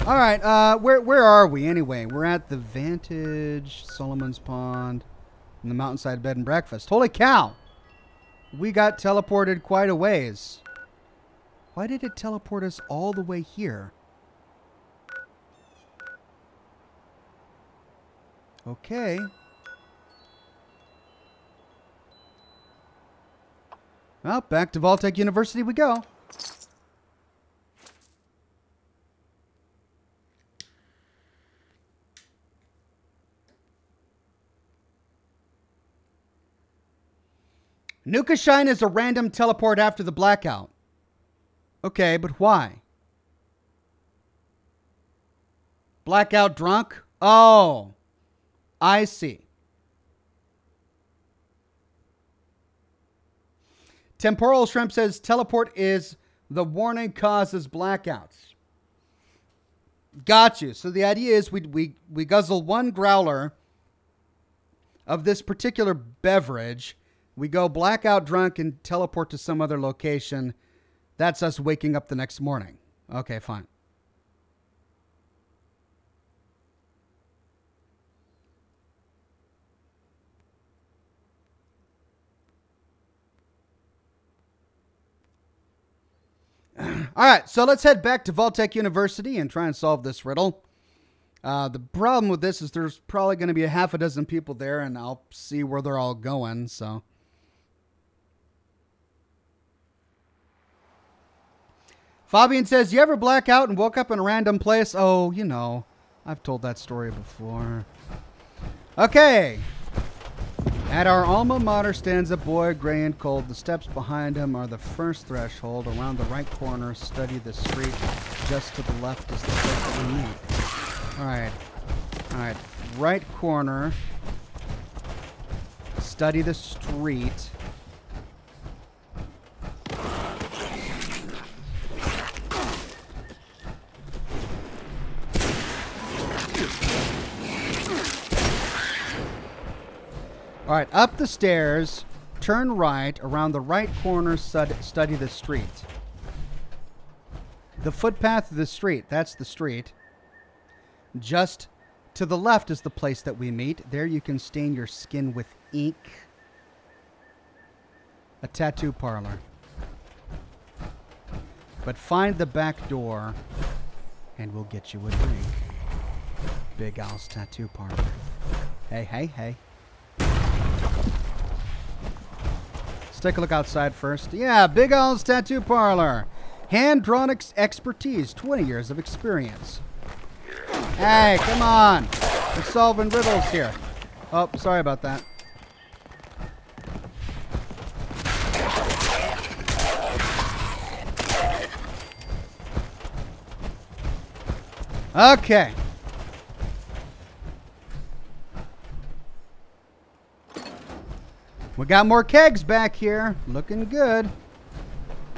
All right, where are we anyway? We're at the Vantage, Solomon's Pond, and the Mountainside Bed and Breakfast. Holy cow! We got teleported quite a ways. Why did it teleport us all the way here? Okay. Well, back to Vaultec University we go. Nukashine is a random teleport after the blackout. Okay, but why? Blackout drunk? Oh, I see. Temporal Shrimp says teleport is the warning causes blackouts. Got you. So the idea is we guzzle one growler of this particular beverage. We go blackout drunk and teleport to some other location. That's us waking up the next morning. Okay, fine. All right, so let's head back to Vaultec University and try and solve this riddle. The problem with this is there's probably going to be a half a dozen people there, and I'll see where they're all going, so... Fabian says, you ever black out and woke up in a random place? Oh, you know, I've told that story before. Okay. At our alma mater stands a boy, gray and cold. The steps behind him are the first threshold. Around the right corner, study the street. Just to the left is the place that we meet. All right. All right. Right corner. Study the street. All right, up the stairs, turn right, around the right corner, study the street. The footpath of the street, that's the street. Just to the left is the place that we meet. There you can stain your skin with ink. A tattoo parlor. But find the back door, and we'll get you a drink. Big Al's Tattoo Parlor. Hey, hey, hey. Let's take a look outside first. Yeah, Big Al's Tattoo Parlor. Hand-drawn expertise, 20 years of experience. Hey, come on. We're solving riddles here. Oh, sorry about that. Okay. We got more kegs back here. Looking good.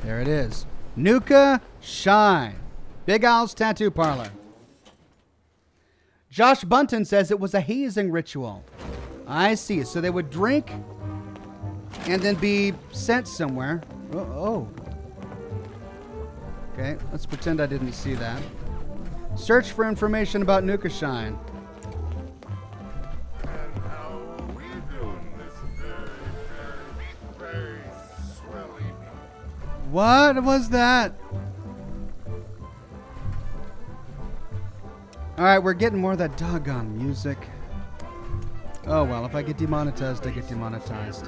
There it is. Nukashine. Big Al's Tattoo Parlor. Josh Bunton says it was a hazing ritual. I see. So they would drink and then be sent somewhere. Oh. Okay, let's pretend I didn't see that. Search for information about Nukashine. What was that? Alright, we're getting more of that doggone music. Oh well, if I get demonetized, I get demonetized.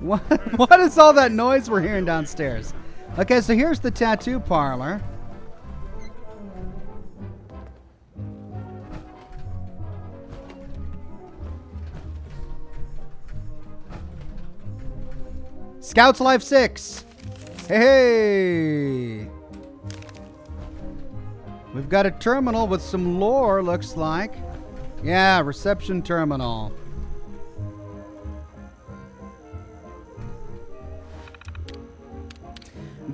What is all that noise we're hearing downstairs? Okay, so here's the tattoo parlor. Scouts Life 6. Hey. We've got a terminal with some lore, looks like. Yeah, reception terminal.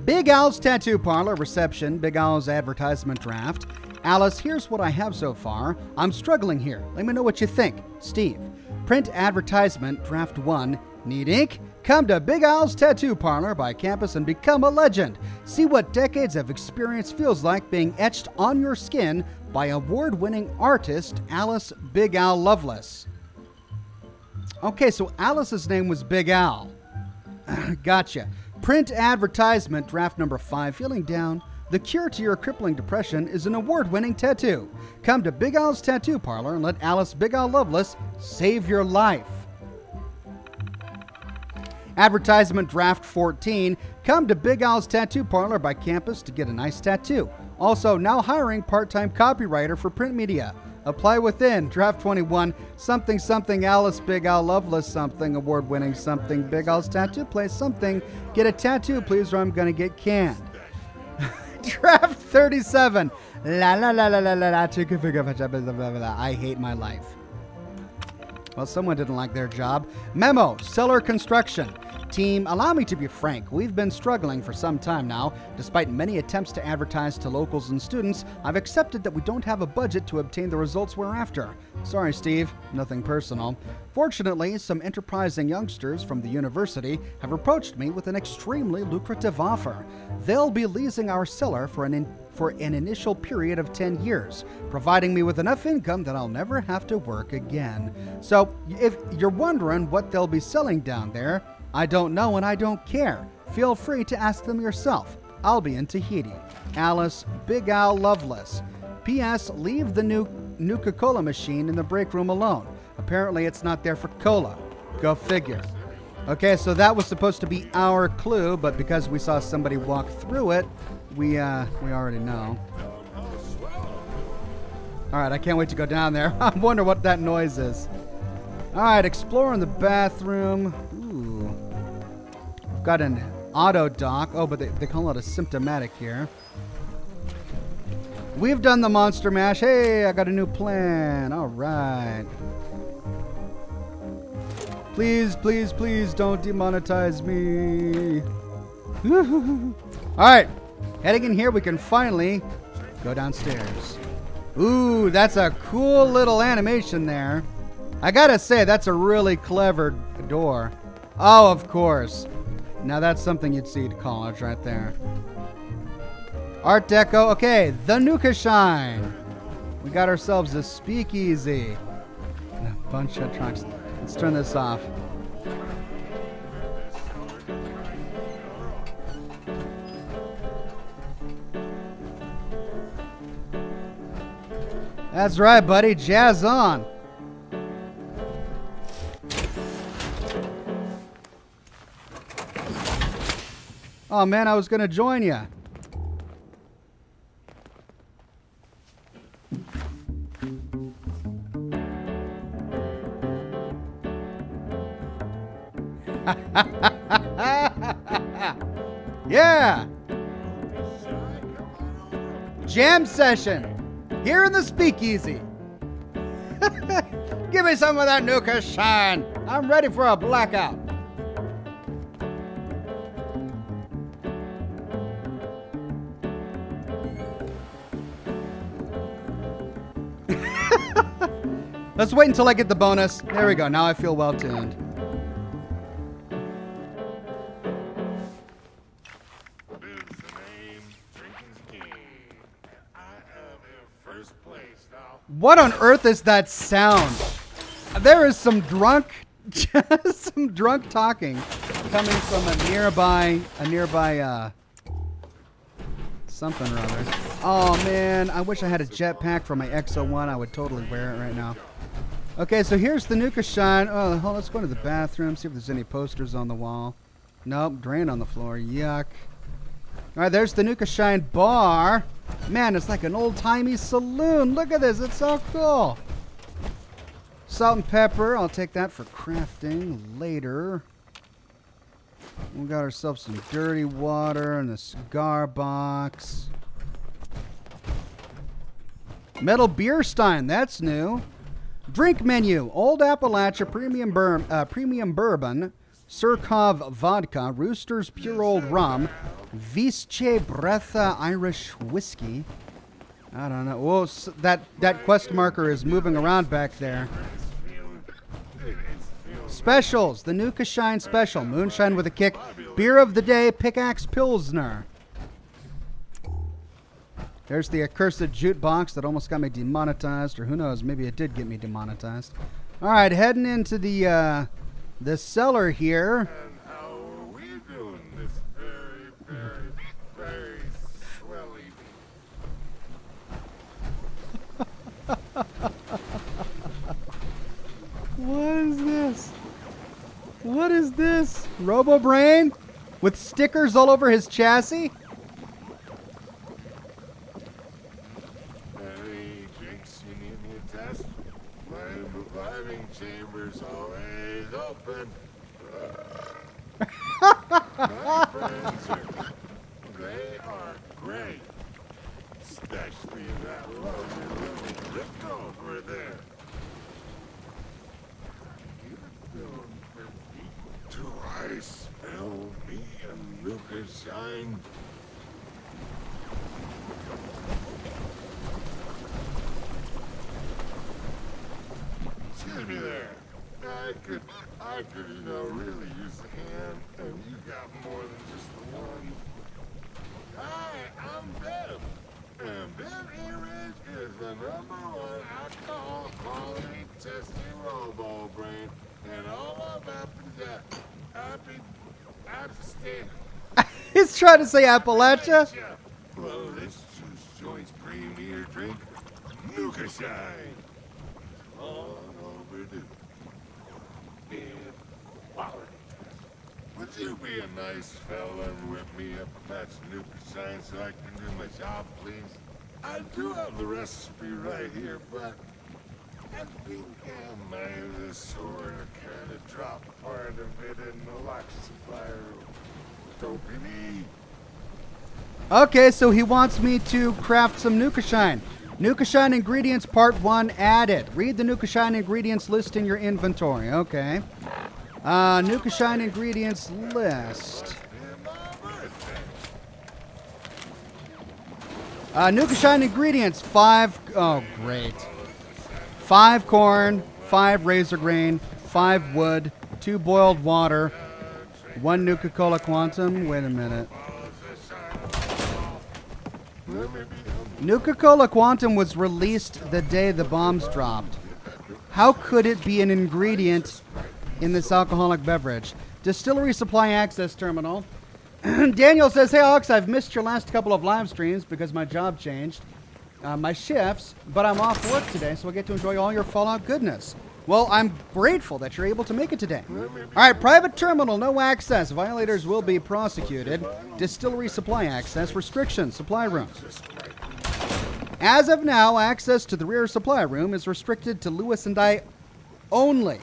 Big Al's Tattoo Parlor, reception, Big Al's advertisement draft. Alice, here's what I have so far. I'm struggling here. Let me know what you think. Steve, print advertisement, draft 1. Need ink? Come to Big Al's Tattoo Parlor by campus and become a legend. See what decades of experience feels like being etched on your skin by award-winning artist Alice Big Al Lovelace. Okay, so Alice's name was Big Al. Gotcha. Print advertisement, draft number 5. Feeling down? The cure to your crippling depression is an award-winning tattoo. Come to Big Al's Tattoo Parlor and let Alice Big Al Lovelace save your life. Advertisement draft 14. Come to Big Al's Tattoo Parlor by campus to get a nice tattoo. Also, now hiring part-time copywriter for print media. Apply within. Draft 21. Something, something, Alice Big Al Lovelace something. Award-winning something. Big Al's Tattoo Place something. Get a tattoo, please, or I'm going to get canned. Draft 37. La la la la la la la. I hate my life. Well, someone didn't like their job. Memo, Seller Construction. Team, allow me to be frank. We've been struggling for some time now. Despite many attempts to advertise to locals and students, I've accepted that we don't have a budget to obtain the results we're after. Sorry, Steve. Nothing personal. Fortunately, some enterprising youngsters from the university have approached me with an extremely lucrative offer. They'll be leasing our cellar for an initial period of 10 years, providing me with enough income that I'll never have to work again. So, if you're wondering what they'll be selling down there, I don't know and I don't care. Feel free to ask them yourself. I'll be in Tahiti. Alice Big Al Lovelace. P.S. Leave the Nuka-Cola machine in the break room alone. Apparently it's not there for cola. Go figure. Okay, so that was supposed to be our clue, but because we saw somebody walk through it, we already know. Alright, I can't wait to go down there. I wonder what that noise is. Alright, exploring the bathroom. Ooh. We've got an auto dock. Oh, but they call it a symptomatic here. We've done the monster mash. Hey, I got a new plan. Alright. Please, please, please don't demonetize me. Alright. Heading in here, we can finally go downstairs. Ooh, that's a cool little animation there. I gotta say, that's a really clever door. Oh, of course. Now that's something you'd see at college right there. Art Deco. Okay, the Nukashine. We got ourselves a speakeasy. And a bunch of trucks. Let's turn this off. That's right, buddy. Jazz on. Oh, man, I was going to join you. Yeah. Jam session. Here in the speakeasy. Give me some of that Nukashine. I'm ready for a blackout. Let's wait until I get the bonus. There we go. Now I feel well tuned. What on earth is that sound? There is some drunk talking coming from a nearby something or other. Oh man, I wish I had a jetpack for my X01. I would totally wear it right now. Okay, so here's the Nukashine. Oh, let's go to the bathroom, see if there's any posters on the wall. Nope, drain on the floor. Yuck. All right, there's the Nukashine bar. Man, it's like an old-timey saloon. Look at this. It's so cool. Salt and pepper. I'll take that for crafting later. We got ourselves some dirty water and a cigar box. Metal beer stein. That's new. Drink menu. Old Appalachia premium bourbon. Surkov vodka. Rooster's pure old rum. Visce Bretha Irish whiskey. I don't know. Whoa, that quest marker is moving around back there. Specials. The Nukashine special. Moonshine with a kick. Beer of the day. Pickaxe Pilsner. There's the accursed jukebox that almost got me demonetized. Or who knows, maybe it did get me demonetized. All right, heading into the cellar here. And how are we doing this very swell evening? What is this? What is this? Robo-Brain? With stickers all over his chassis? Any drinks you need me to test? My reviving chamber's always open. My friends they are great. Especially that lovely little riddle over there. Do I smell me a Nukashine? Excuse me there. I could, really use a hand, and you got more than just the one. Hi, I'm Bev. And Bev Earridge is the #1 alcohol quality testing robo-brain. And all of happy abstain. He's trying to say Appalachia. Well, this juice joint's premier drink, Nukashine. Long overdue. And quality test. Would you be a nice fella and whip me up a batch of Nukashine so I can do my job, please? I do have the recipe right here, but I think I might have sort of kind of dropped part of it in the lock supply room. Don't be me. Okay, so he wants me to craft some Nukashine. Nukashine ingredients part 1 added. Read the Nukashine ingredients list in your inventory. Okay. Nukashine ingredients list. Nukashine ingredients 5. Oh, great. 5 corn, 5 razor grain, 5 wood, 2 boiled water, 1 Nuka-Cola Quantum. Wait a minute. Nuka-Cola Quantum was released the day the bombs dropped. How could it be an ingredient in this alcoholic beverage? Distillery Supply Access Terminal. Daniel says, hey, Ox, I've missed your last couple of live streams because my job changed. My shifts, but I'm off work today, so I get to enjoy all your Fallout goodness. Well, I'm grateful that you're able to make it today. All right, private terminal, no access. Violators will be prosecuted. Distillery supply access restrictions, supply room. As of now, access to the rear supply room is restricted to Lewis and I only.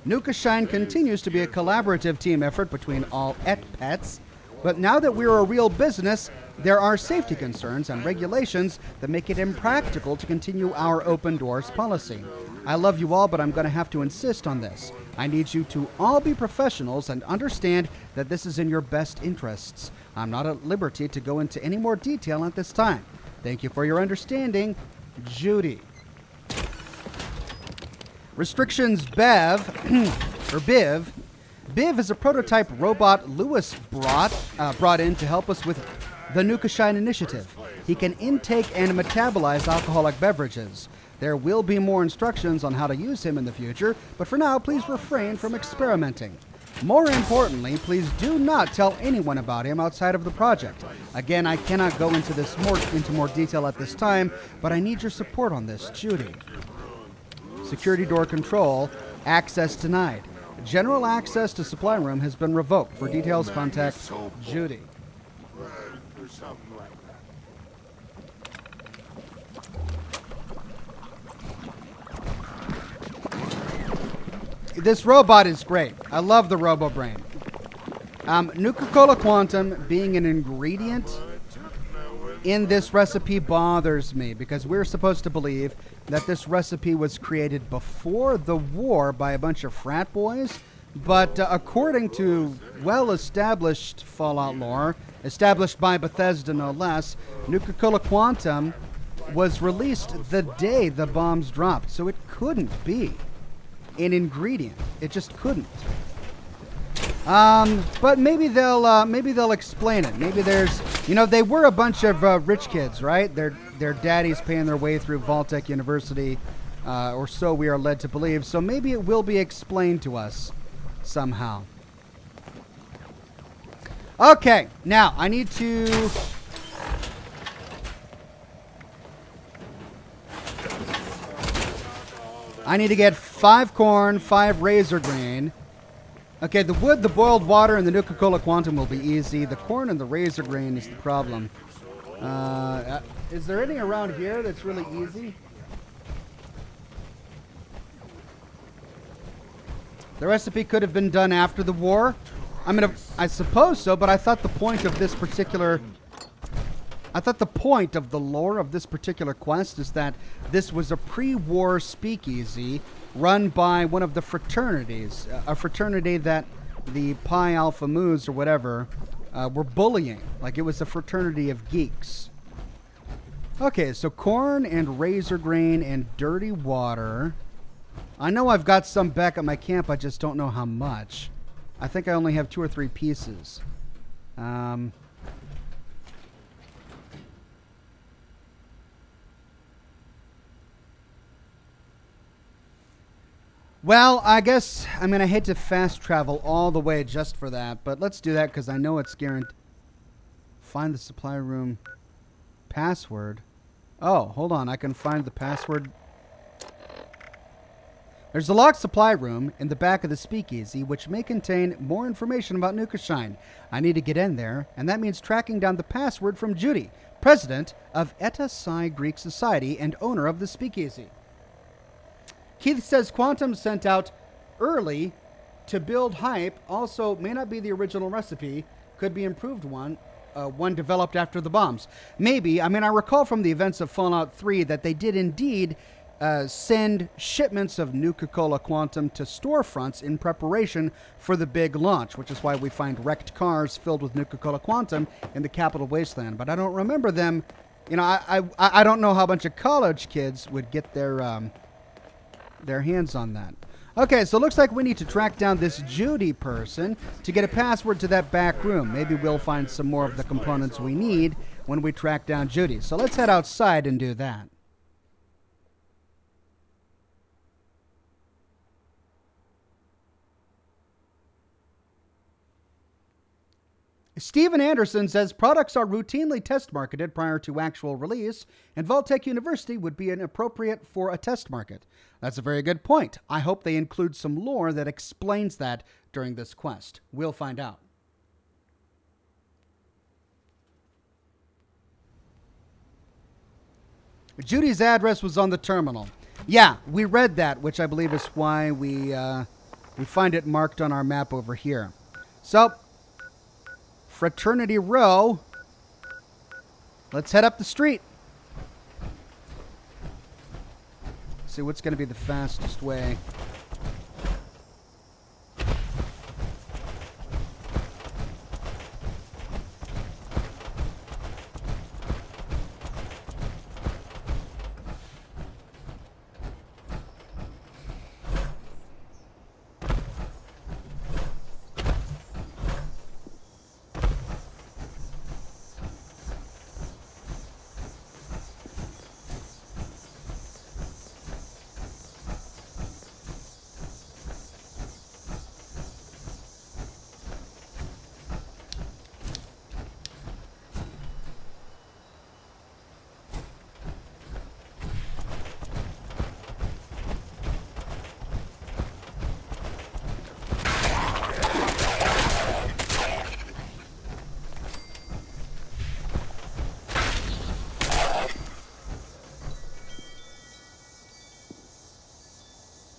Nukashine continues to be a collaborative team effort between all pets, but now that we're a real business, there are safety concerns and regulations that make it impractical to continue our open doors policy. I love you all, but I'm going to have to insist on this. I need you to all be professionals and understand that this is in your best interests. I'm not at liberty to go into any more detail at this time. Thank you for your understanding, Judy. Restrictions Bev, or Biv. Biv is a prototype robot Lewis brought in to help us with the Nukashine initiative. He can intake and metabolize alcoholic beverages. There will be more instructions on how to use him in the future, but for now, please refrain from experimenting. More importantly, please do not tell anyone about him outside of the project. Again, I cannot go into more detail at this time, but I need your support on this, Judy. Security door control, access denied. General access to supply room has been revoked. For details, contact Judy. This robot is great. I love the Robo-Brain. Nuka-Cola Quantum being an ingredient in this recipe bothers me because we're supposed to believe that this recipe was created before the war by a bunch of frat boys. But according to well-established Fallout lore, established by Bethesda no less, Nuka-Cola Quantum was released the day the bombs dropped, so it couldn't be. an ingredient. It just couldn't. But maybe they'll explain it. Maybe there's, you know, they were a bunch of rich kids, right? Their daddies paying their way through Vault-Tec University, or so we are led to believe. So maybe it will be explained to us somehow. Okay, now I need to... get 5 corn, 5 razor grain. Okay, the wood, the boiled water, and the Nuka-Cola Quantum will be easy. The corn and the razor grain is the problem. Is there any around here that's really easy? The recipe could have been done after the war. I mean, I suppose so, but I thought the point of this particular... I thought the point of the lore of this particular quest is that this was a pre-war speakeasy run by one of the fraternities, a fraternity that the Pi Alpha Mu's or whatever were bullying. Like it was a fraternity of geeks. Okay, so corn and razor grain and dirty water. I know I've got some back at my camp, I just don't know how much. I think I only have 2 or 3 pieces. Well, I guess, I mean, I hate to fast travel all the way just for that, but let's do that because I know it's guaranteed. Find the supply room password. Oh, hold on, I can find the password. There's a locked supply room in the back of the speakeasy, which may contain more information about Nukashine. I need to get in there, and that means tracking down the password from Judy, president of Eta Psi Greek Society and owner of the speakeasy. Keith says Quantum sent out early to build hype. Also, may not be the original recipe. Could be improved one developed after the bombs. Maybe. I mean, I recall from the events of Fallout 3 that they did indeed send shipments of Nuka-Cola Quantum to storefronts in preparation for the big launch, which is why we find wrecked cars filled with Nuka-Cola Quantum in the Capital Wasteland. But I don't remember them. You know, I don't know how a bunch of college kids would get their hands on that. Okay, so it looks like we need to track down this Judy person to get a password to that back room. Maybe we'll find some more of the components we need when we track down Judy. So let's head outside and do that. Stephen Anderson says products are routinely test marketed prior to actual release, and Vault-Tec University would be appropriate for a test market. That's a very good point. I hope they include some lore that explains that during this quest. We'll find out. Judy's address was on the terminal. Yeah, we read that, which I believe is why we find it marked on our map over here. So, Fraternity Row. Let's head up the street. See what's going to be the fastest way.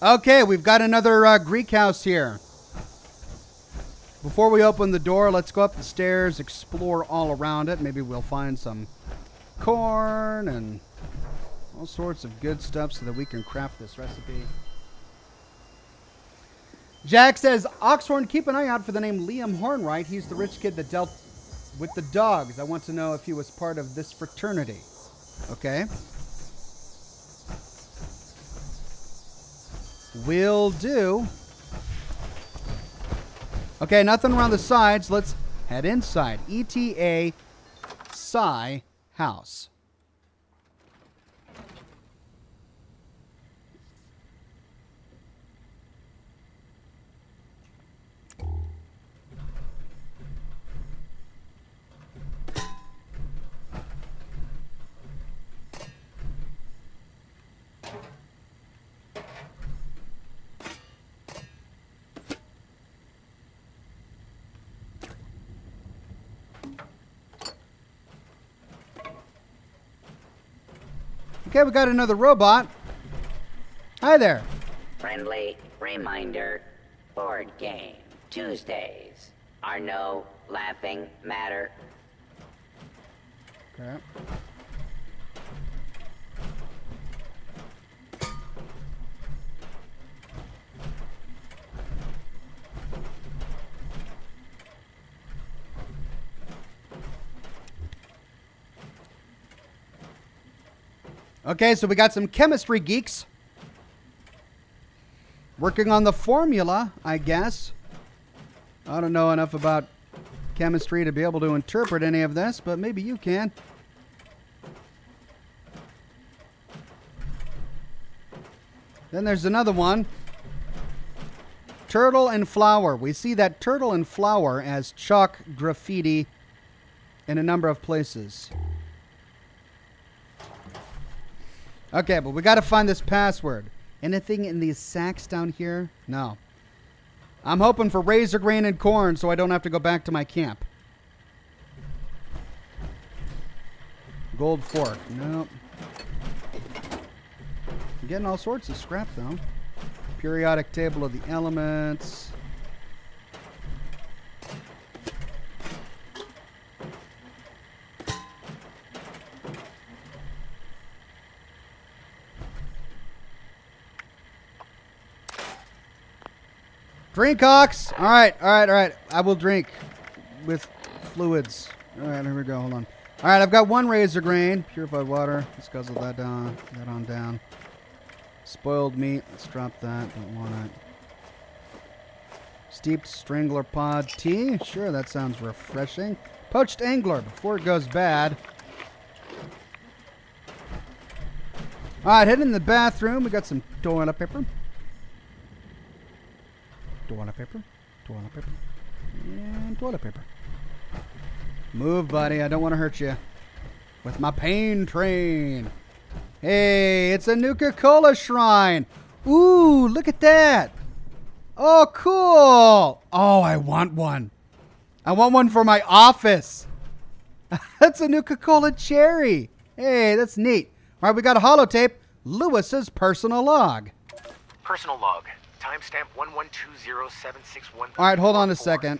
Okay, we've got another Greek house here. Before we open the door, let's go up the stairs, explore all around it. Maybe we'll find some corn and all sorts of good stuff so that we can craft this recipe. Jack says, Oxhorn, keep an eye out for the name Liam Hornwright. He's the rich kid that dealt with the dogs. I want to know if he was part of this fraternity. Okay. Will do. Okay, nothing around the sides. Let's head inside. ETA Psi House. Okay, we got another robot. Hi there. Friendly reminder, board game Tuesdays are no laughing matter. Okay. Okay, so we got some chemistry geeks working on the formula, I guess. I don't know enough about chemistry to be able to interpret any of this, but maybe you can. Then there's another one. Turtle and flower. We see that turtle and flower as chalk graffiti in a number of places. Okay, but we got to find this password. Anything in these sacks down here? No. I'm hoping for razor grain and corn so I don't have to go back to my camp. Gold fork. Nope. I'm getting all sorts of scrap, though. Periodic table of the elements. Drink, Ox. All right. I will drink with fluids. All right, here we go. Hold on. All right, I've got one razor grain. Purified water. Let's guzzle that down. That on down. Spoiled meat. Let's drop that. Don't want it. Steeped strangler pod tea. Sure, that sounds refreshing. Poached angler before it goes bad. All right, heading in the bathroom. We got some toilet paper. Toilet paper, and toilet paper. Move, buddy. I don't want to hurt you with my pain train. Hey, it's a Nuka-Cola shrine. Ooh, look at that. Oh, cool. Oh, I want one. I want one for my office. That's a Nuka-Cola cherry. Hey, that's neat. All right, we got a holotape. Lewis's personal log. Personal log. Timestamp 11207613. All right, hold on a second.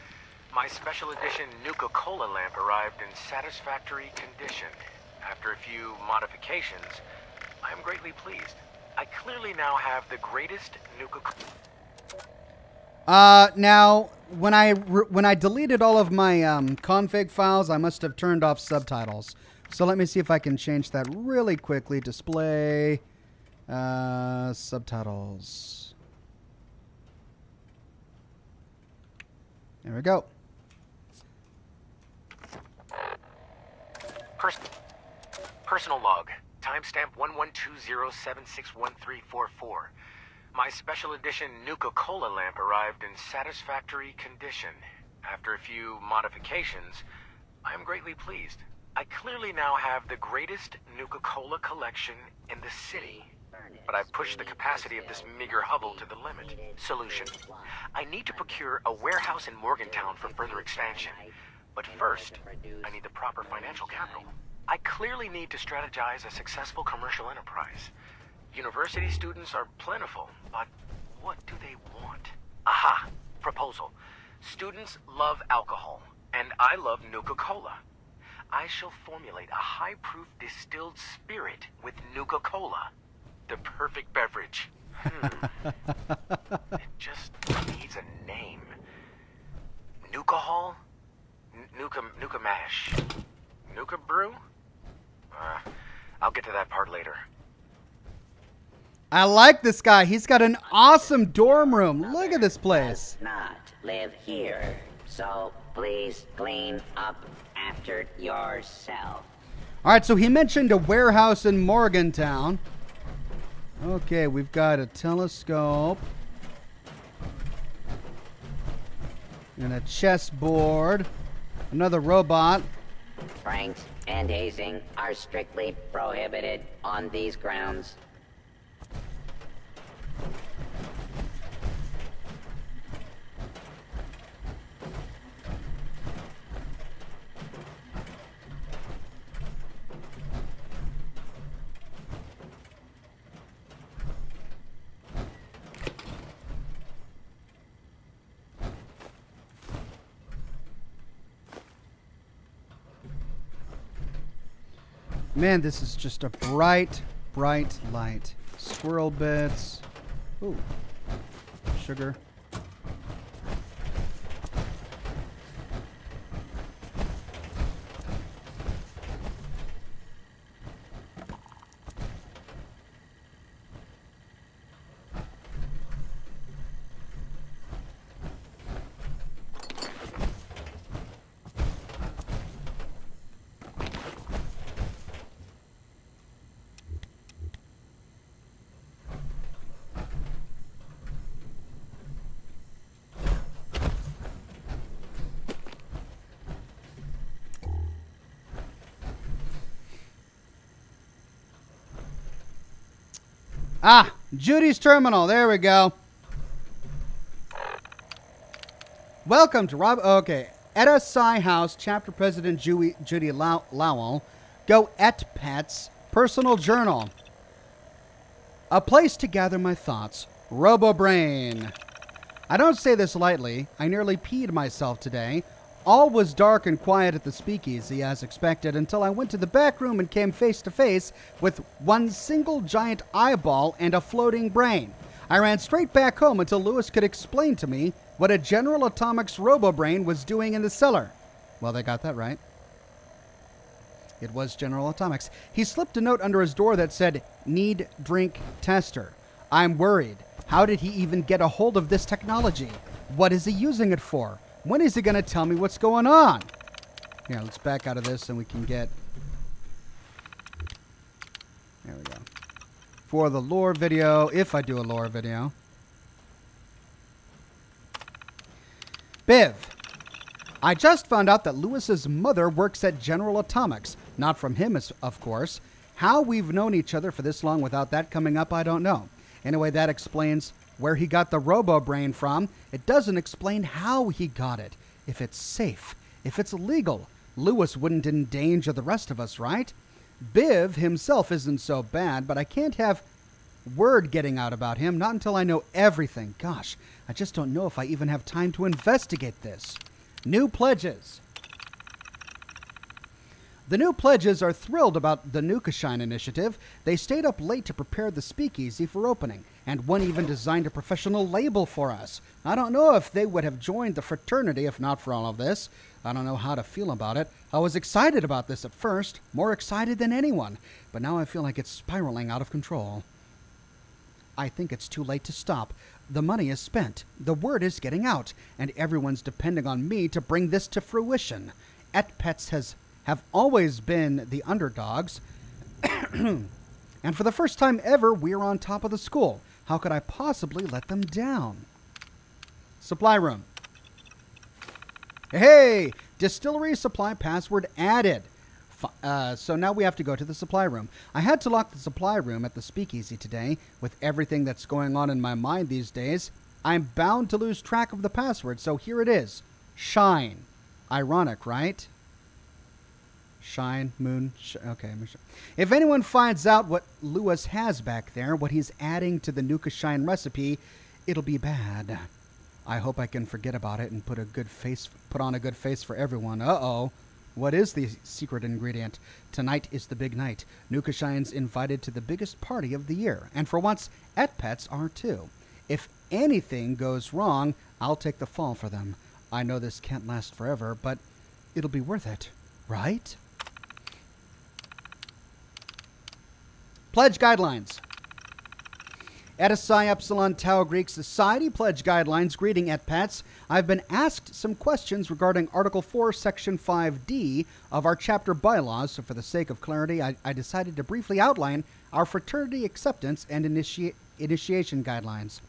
My special edition Nuka-Cola lamp arrived in satisfactory condition. After a few modifications, I am greatly pleased. I clearly now have the greatest Nuka-Cola. Now, when I deleted all of my config files, I must have turned off subtitles. So let me see if I can change that really quickly. Display subtitles. There we go. Personal log. Timestamp 1120761344. My special edition Nuka-Cola lamp arrived in satisfactory condition. After a few modifications, I am greatly pleased. I clearly now have the greatest Nuka-Cola collection in the city. But I've pushed the capacity of this meager hovel to the limit. Solution. I need to procure a warehouse in Morgantown for further expansion. But first, I need the proper financial capital. I clearly need to strategize a successful commercial enterprise. University students are plentiful, but what do they want? Aha! Proposal. Students love alcohol, and I love Nuka-Cola. I shall formulate a high-proof distilled spirit with Nuka-Cola. The perfect beverage. It just needs a name. Nuka-Hall? Nuka Mash? Nuka Brew? I'll get to that part later. I like this guy. He's got an awesome dorm room. Look at this place. Does not live here, so please clean up after yourself. All right, so he mentioned a warehouse in Morgantown. Okay, we've got a telescope. And a chessboard. Another robot. Pranks and hazing are strictly prohibited on these grounds. Man, this is just a bright, bright light. Squirrel bits. Ooh. Sugar. Ah, Judy's Terminal. There we go. Welcome to Etta Psi House, Chapter President Judy Lowell. Go et Pets, Personal Journal. A place to gather my thoughts. Robo-Brain. I don't say this lightly. I nearly peed myself today. All was dark and quiet at the speakeasy, as expected, until I went to the back room and came face to face with one single giant eyeball and a floating brain. I ran straight back home until Lewis could explain to me what a General Atomics Robo-Brain was doing in the cellar. Well, they got that right. It was General Atomics. He slipped a note under his door that said, "Need drink tester." I'm worried. How did he even get a hold of this technology? What is he using it for? When is he going to tell me what's going on? Here, let's back out of this and we can get... There we go. For the lore video, if I do a lore video. Biv. I just found out that Lewis's mother works at General Atomics. Not from him, of course. How we've known each other for this long without that coming up, I don't know. Anyway, that explains where he got the Robo-Brain from. It doesn't explain how he got it. If it's safe, if it's legal, Lewis wouldn't endanger the rest of us, right? Biv himself isn't so bad, but I can't have word getting out about him, not until I know everything. Gosh, I just don't know if I even have time to investigate this. New pledges. The new pledges are thrilled about the Nukashine initiative. They stayed up late to prepare the speakeasy for opening, and one even designed a professional label for us. I don't know if they would have joined the fraternity if not for all of this. I don't know how to feel about it. I was excited about this at first, more excited than anyone, but now I feel like it's spiraling out of control. I think it's too late to stop. The money is spent, the word is getting out, and everyone's depending on me to bring this to fruition. Pets have always been the underdogs, and for the first time ever, we're on top of the school. How could I possibly let them down? Supply room. Hey! Distillery supply password added. So now we have to go to the supply room. I had to lock the supply room at the speakeasy today. With everything that's going on in my mind these days, I'm bound to lose track of the password, so here it is. Shine. Ironic, right? Shine, moon, okay. If anyone finds out what Lewis has back there, what he's adding to the Nukashine recipe, it'll be bad. I hope I can forget about it and put on a good face for everyone. Uh-oh. What is the secret ingredient? Tonight is the big night. Nukashine's invited to the biggest party of the year, and for once, Pets are too. If anything goes wrong, I'll take the fall for them. I know this can't last forever, but it'll be worth it, right? Pledge guidelines. Eta Psi Epsilon Tau Greek Society Pledge Guidelines. Greeting at Pets. I've been asked some questions regarding Article 4, Section 5D of our chapter bylaws, so for the sake of clarity, I decided to briefly outline our fraternity acceptance and initiation guidelines.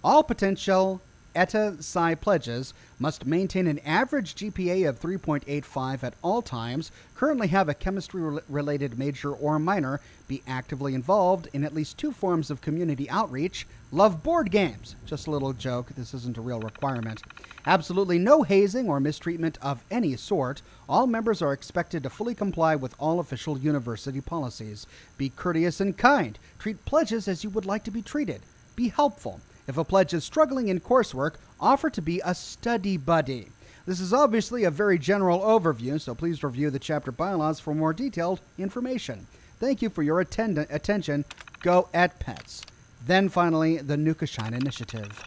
All potential Eta Psi pledges must maintain an average GPA of 3.85 at all times, currently have a chemistry-related major or minor, be actively involved in at least 2 forms of community outreach, love board games. Just a little joke, this isn't a real requirement. Absolutely no hazing or mistreatment of any sort. All members are expected to fully comply with all official university policies. Be courteous and kind. Treat pledges as you would like to be treated. Be helpful. If a pledge is struggling in coursework, offer to be a study buddy. This is obviously a very general overview, so please review the chapter bylaws for more detailed information. Thank you for your attention. Go at Pets. Then finally, the Nukashine Initiative.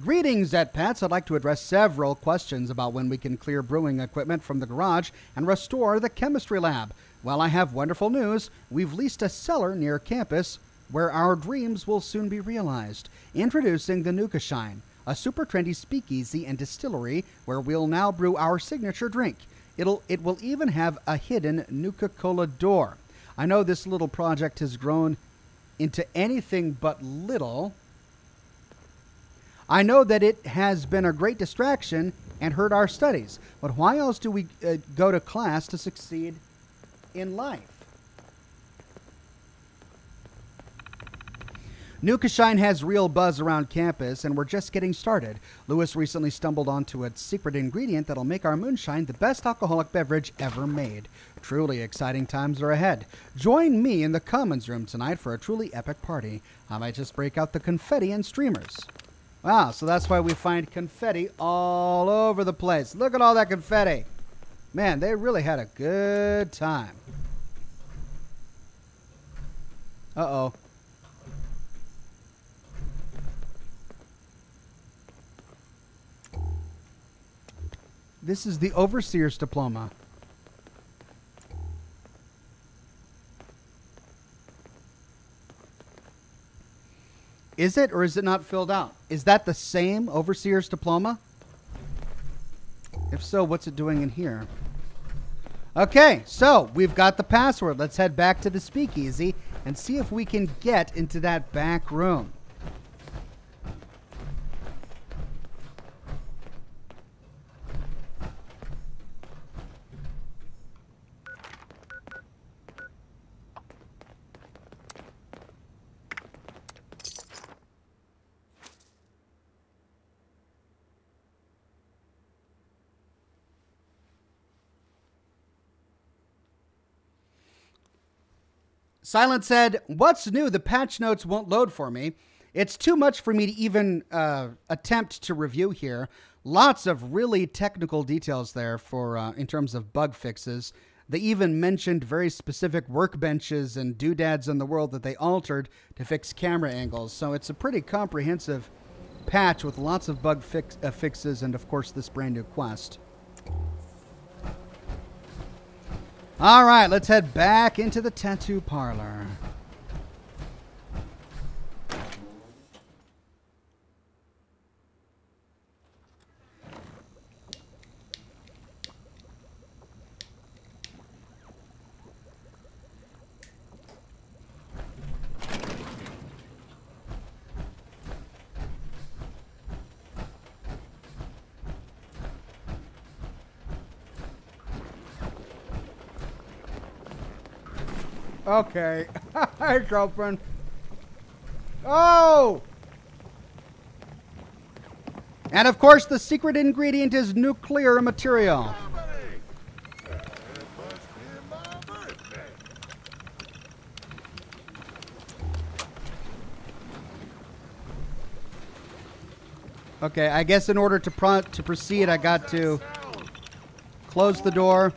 Greetings at Pets. I'd like to address several questions about when we can clear brewing equipment from the garage and restore the chemistry lab. Well, I have wonderful news. We've leased a cellar near campus where our dreams will soon be realized. Introducing the Nukashine, a super trendy speakeasy and distillery where we'll now brew our signature drink. It will even have a hidden Nuka-Cola door. I know this little project has grown into anything but little. I know that it has been a great distraction and hurt our studies, but why else do we go to class to succeed in life? Nukashine has real buzz around campus, and we're just getting started. Lewis recently stumbled onto a secret ingredient that'll make our moonshine the best alcoholic beverage ever made. Truly exciting times are ahead. Join me in the Commons Room tonight for a truly epic party. I might just break out the confetti and streamers. Wow, so that's why we find confetti all over the place. Look at all that confetti. Man, they really had a good time. Uh-oh. This is the Overseer's diploma. Is it, or is it not filled out? Is that the same Overseer's diploma? If so, what's it doing in here? Okay, so we've got the password. Let's head back to the speakeasy and see if we can get into that back room. Silent said, "What's new? The patch notes won't load for me. It's too much for me to even attempt to review here. Lots of really technical details there for in terms of bug fixes. They even mentioned very specific workbenches and doodads in the world that they altered to fix camera angles. So it's a pretty comprehensive patch with lots of bug fixes and, of course, this brand new quest." All right, let's head back into the tattoo parlor. Okay. Hi, girlfriend. Oh! And of course, the secret ingredient is nuclear material. Okay, I guess in order to proceed, I got to close the door.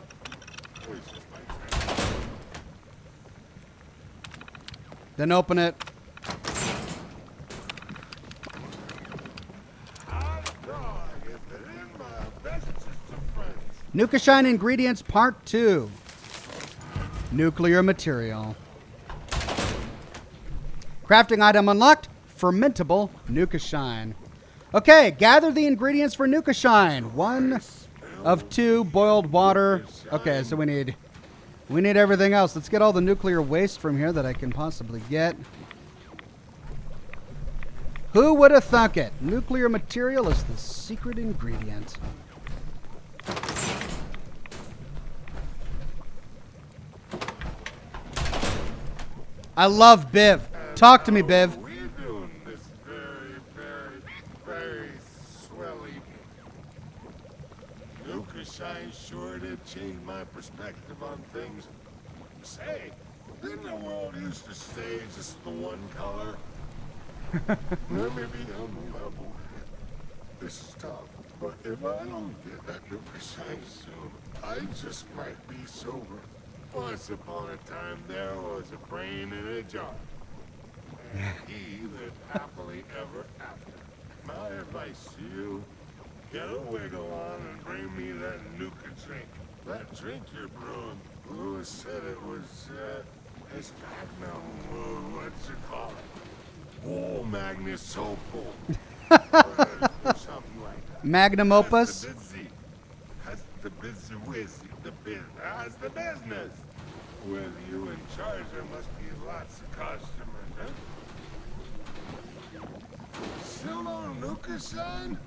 Then open it. Nukashine ingredients part 2. Nuclear material. Crafting item unlocked. Fermentable Nukashine. Okay, gather the ingredients for Nukashine. 1 of 2 boiled water. Okay, so we need everything else. Let's get all the nuclear waste from here that I can possibly get. Who would have thunk it? Nuclear material is the secret ingredient. I love Biv. Talk to me, Biv. We're doing this very swell evening. Nukashine sure did change my perspective on things. Say, didn't the world used to stay just the one color? Well, maybe I'm a level. This is tough, but if I don't get that Nukashine soon, I just might be sober. Once upon a time, there was a brain in a jar. And he lived happily ever after. My advice to you, get a wiggle on and bring me that Nuka drink. That drink you're brewing, Lewis said it was, his Magnum, what's it called? Oh, Magnus Opal. Something like that. Magnum Opus. That's the busy whizzy, how's the business? With you in charge, there must be lots of customers, huh? Still no Nukashine?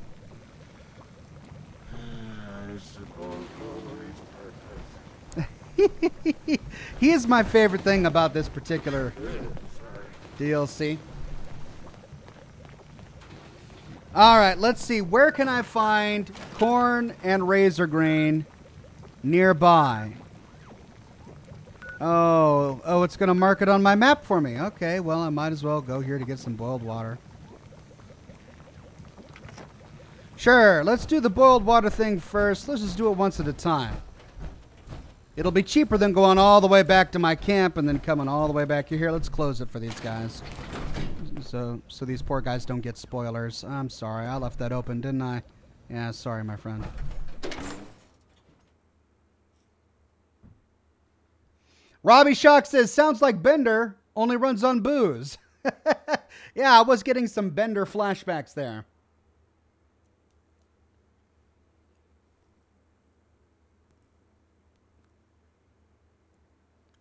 I suppose nobody's perfect. He is my favorite thing about this particular DLC. Alright, let's see. Where can I find corn and razor grain nearby? Oh, it's going to mark it on my map for me. Okay, well, I might as well go here to get some boiled water. Sure, let's do the boiled water thing first. Let's just do it once at a time. It'll be cheaper than going all the way back to my camp and then coming all the way back here. Let's close it for these guys. So these poor guys don't get spoilers. I'm sorry, I left that open, didn't I? Yeah, sorry, my friend. Robbie Shock says, sounds like Bender only runs on booze. Yeah, I was getting some Bender flashbacks there.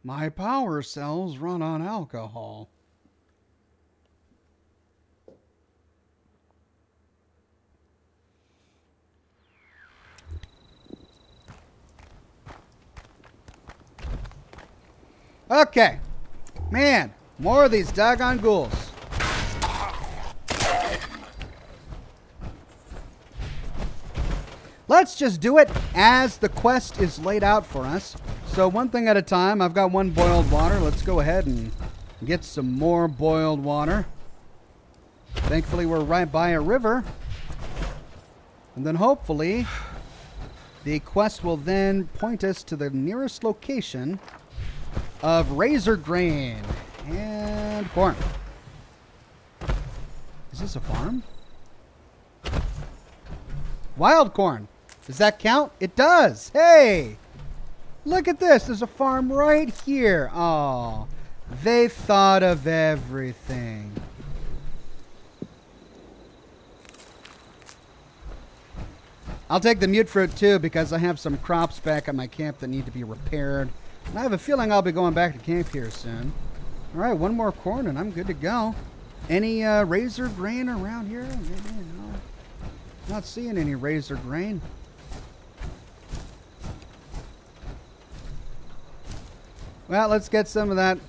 My power cells run on alcohol. Okay. Man, more of these doggone ghouls. Let's just do it as the quest is laid out for us. So one thing at a time. I've got 1 boiled water. Let's go ahead and get some more boiled water. Thankfully, we're right by a river. And then hopefully, the quest will then point us to the nearest location of razor grain and corn. Is this a farm? Wild corn. Does that count? It does. Hey, look at this. There's a farm right here. Oh, they thought of everything. I'll take the mute fruit too because I have some crops back at my camp that need to be repaired. And I have a feeling I'll be going back to camp here soon. All right, 1 more corn and I'm good to go. Any razor grain around here? No. Not seeing any razor grain. Well, let's get some of that.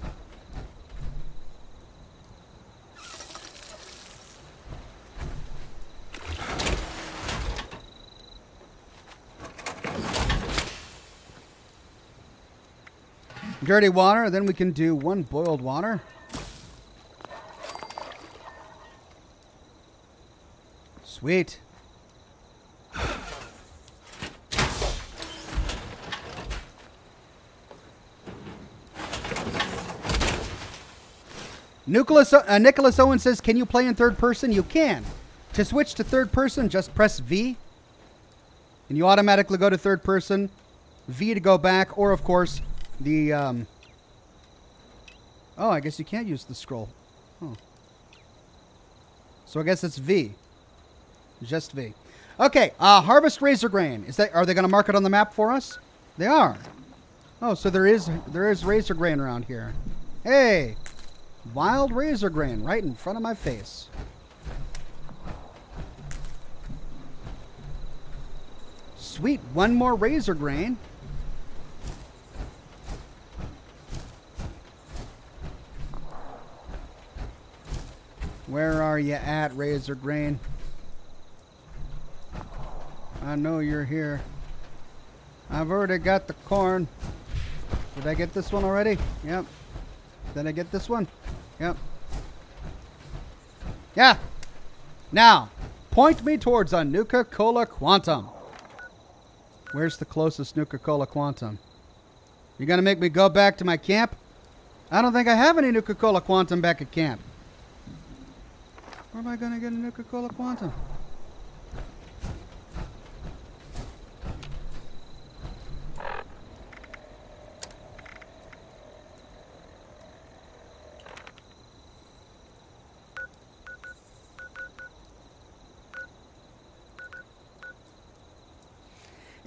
Dirty water, then we can do 1 boiled water. Sweet. Nicholas Owen says, can you play in third person? You can. To switch to third person, just press V. And you automatically go to third person. V to go back, or of course, the... oh, I guess you can't use the scroll. Huh. So I guess it's V. Just V. Okay, harvest razor grain. Are they going to mark it on the map for us? They are. Oh, so there is razor grain around here. Hey, wild razor grain right in front of my face. Sweet, one more razor grain. Where are you at, razor grain? I know you're here. I've already got the corn. Did I get this one already? Yep. Did I get this one? Yep. Yeah. Now, point me towards a Nuka-Cola Quantum. Where's the closest Nuka-Cola Quantum? You gonna make me go back to my camp? I don't think I have any Nuka-Cola Quantum back at camp. Where am I gonna get a Nuka-Cola Quantum?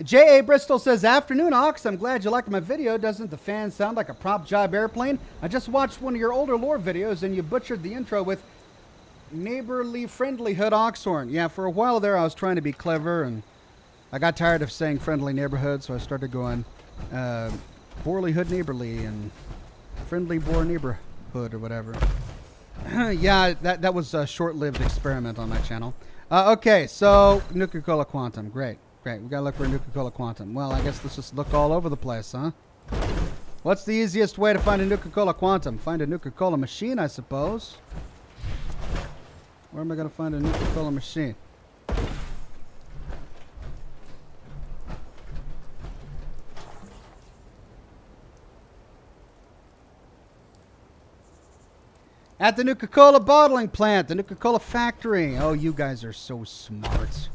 J.A. Bristol says, afternoon, Ox. I'm glad you liked my video. Doesn't the fan sound like a prop job airplane? I just watched one of your older lore videos and you butchered the intro with neighborly friendlyhood Oxhorn. Yeah, for a while there I was trying to be clever and I got tired of saying friendly neighborhood, so I started going Borleyhood neighborly and friendly Boar neighborhood or whatever. Yeah, that was a short-lived experiment on my channel. Okay, so Nuka-Cola Quantum. Great. Great, we gotta look for a Nuka-Cola Quantum. Well, I guess let's just look all over the place, huh? What's the easiest way to find a Nuka-Cola Quantum? Find a Nuka-Cola machine, I suppose. Where am I gonna find a Nuka-Cola machine? At the Nuka-Cola bottling plant, the Nuka-Cola factory. Oh, you guys are so smart.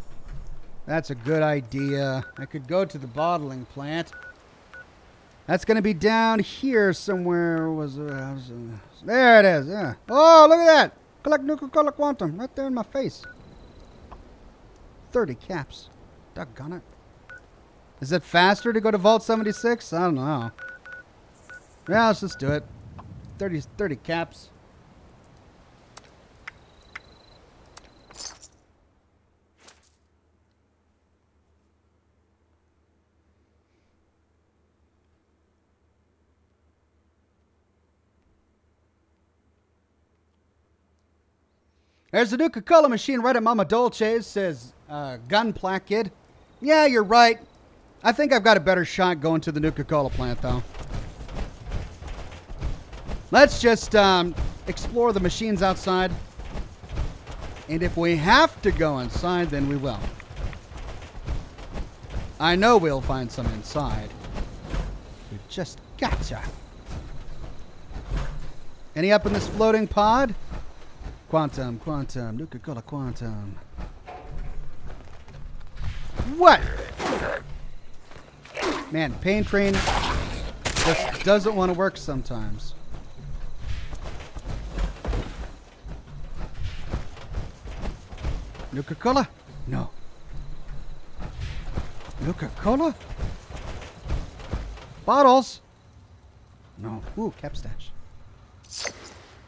That's a good idea. I could go to the bottling plant. That's going to be down here somewhere. There it is. Yeah. Oh, look at that. Collect Nuka-Cola Quantum right there in my face. 30 caps. Doggone it. Is it faster to go to Vault 76? I don't know. Yeah, let's just do it. 30 caps. There's a Nuka-Cola machine right at Mama Dolce's, says Gunplack Kid. Yeah, you're right. I think I've got a better shot going to the Nuka-Cola plant, though. Let's just explore the machines outside. And if we have to go inside, then we will. I know we'll find some inside. We've just gotcha. Any up in this floating pod? Quantum, Nuka-Cola Quantum. What? Man, Pain Train just doesn't want to work sometimes. Nuka-Cola? No. Nuka-Cola? Bottles? No. Ooh, cap stash.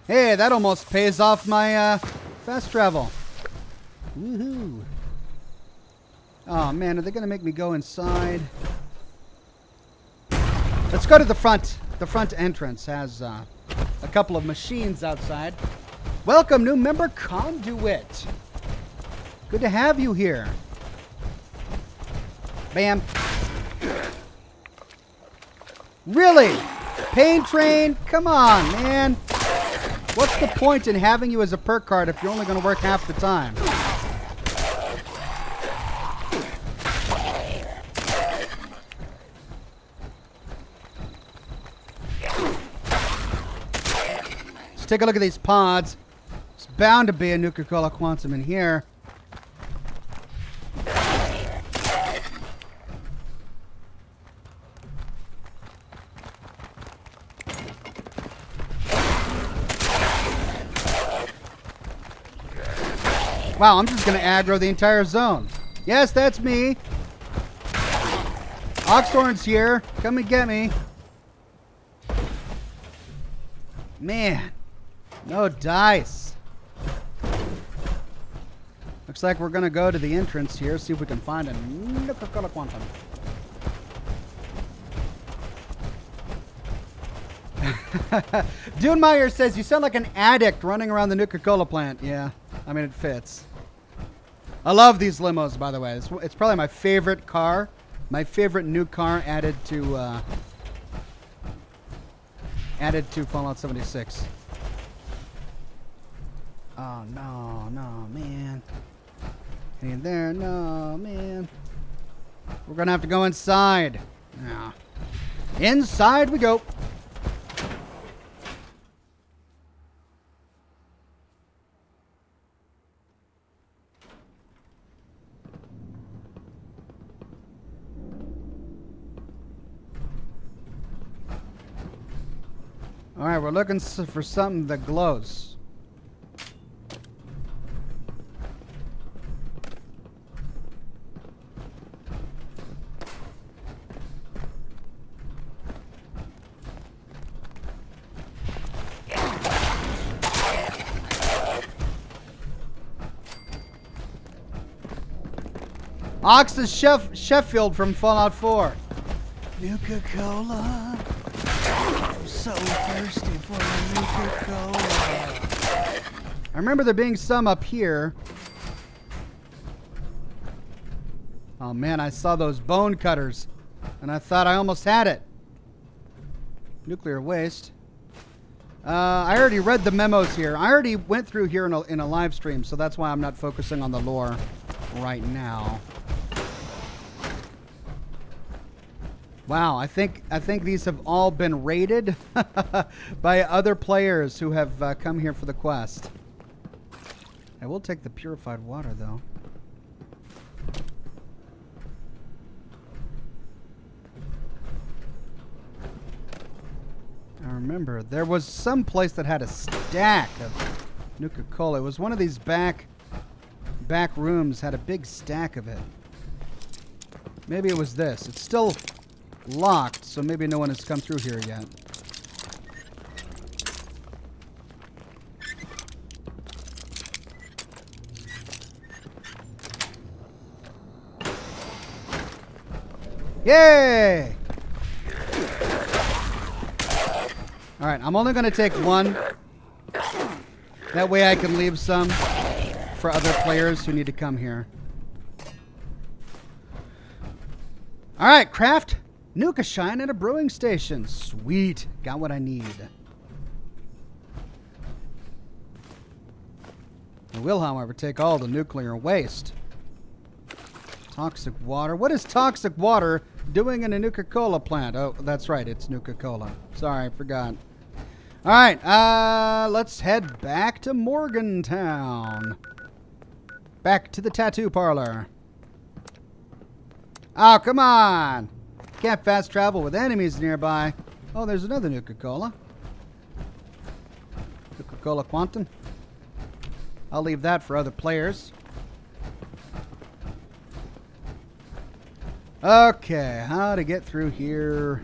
Hey, that almost pays off my fast travel. Woohoo. Oh, man, are they going to make me go inside? Let's go to the front. The front entrance has a couple of machines outside. Welcome, new member Conduit. Good to have you here. Bam. Really? Pain Train? Come on, man. What's the point in having you as a perk card if you're only going to work half the time? Let's take a look at these pods. It's bound to be a Nuka-Cola Quantum in here. Wow, I'm just going to aggro the entire zone. Yes, that's me. Oxhorn's here. Come and get me. Man. No dice. Looks like we're going to go to the entrance here, see if we can find a Nuka-Cola Quantum. Dunemeyer says, you sound like an addict running around the Nuka-Cola plant. Yeah, I mean, it fits. I love these limos, by the way. It's probably my favorite car. My favorite new car added to Fallout 76. Oh, no, man. In there, no, man. We're going to have to go inside. Yeah. Inside we go. All right, we're looking for something that glows. Ox is Sheffield from Fallout 4. Nuka-Cola. I'm so thirsty for a Nuka-Cola. I remember there being some up here. Oh man, I saw those bone cutters and I thought I almost had it. Nuclear waste. I already read the memos here. I already went through here in a live stream, so that's why I'm not focusing on the lore right now. Wow, I think these have all been raided by other players who have come here for the quest. I will take the purified water, though. I remember there was some place that had a stack of Nuka-Cola. It was one of these back rooms had a big stack of it. Maybe it was this. It's still locked, so maybe no one has come through here yet. Yay! Alright, I'm only going to take one. That way I can leave some for other players who need to come here. Alright, craft Nukashine at a brewing station. Sweet. Got what I need. I will, however, take all the nuclear waste. Toxic water. What is toxic water doing in a Nuka-Cola plant? Oh, that's right. It's Nuka-Cola. Sorry, I forgot. All right. Let's head back to Morgantown. Back to the tattoo parlor. Oh, come on. Can't fast travel with enemies nearby. Oh, there's another Nuka-Cola. Nuka-Cola Quantum. I'll leave that for other players. Okay, how to get through here.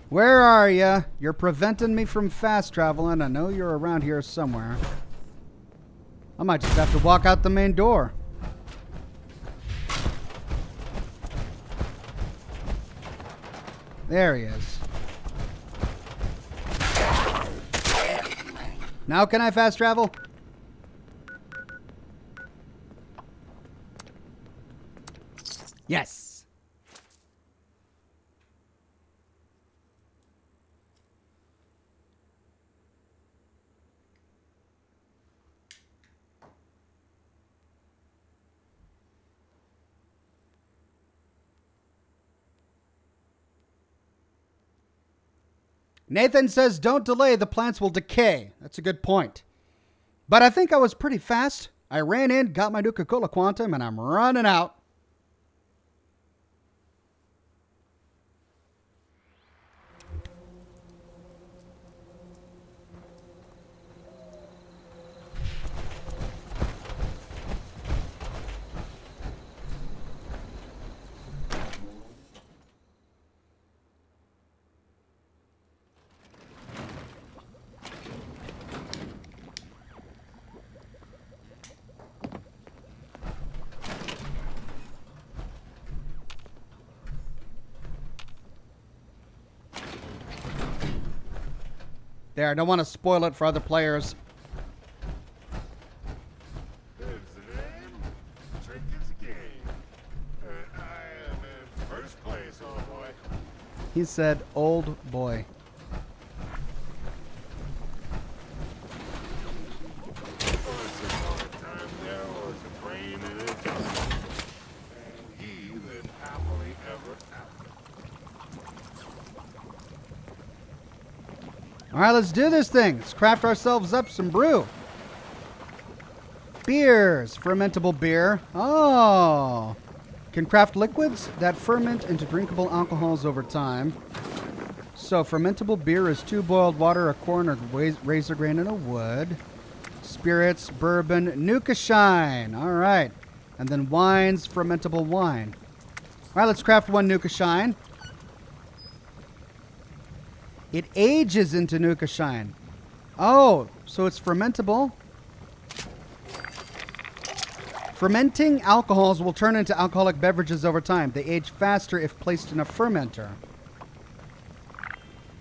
Where are you? You're preventing me from fast traveling. I know you're around here somewhere. I might just have to walk out the main door. There he is. Now can I fast travel? Yes. Nathan says, don't delay, the plants will decay. That's a good point. But I think I was pretty fast. I ran in, got my Nuka-Cola Quantum, and I'm running out. There, I don't want to spoil it for other players. There's the name. Drink is a game. I am in first place, old boy. He said, old boy. Once upon a time there was a brain in it, and he lived happily ever after. All right, let's do this thing. Let's craft ourselves up some brew. Beers. Fermentable beer. Oh. Can craft liquids that ferment into drinkable alcohols over time. So, fermentable beer is 2 boiled water, a corn or razor grain, and a wood. Spirits, bourbon, Nukashine. All right. And then wines, fermentable wine. All right, let's craft 1 Nukashine. It ages into Nukashine. Oh, so it's fermentable. Fermenting alcohols will turn into alcoholic beverages over time. They age faster if placed in a fermenter.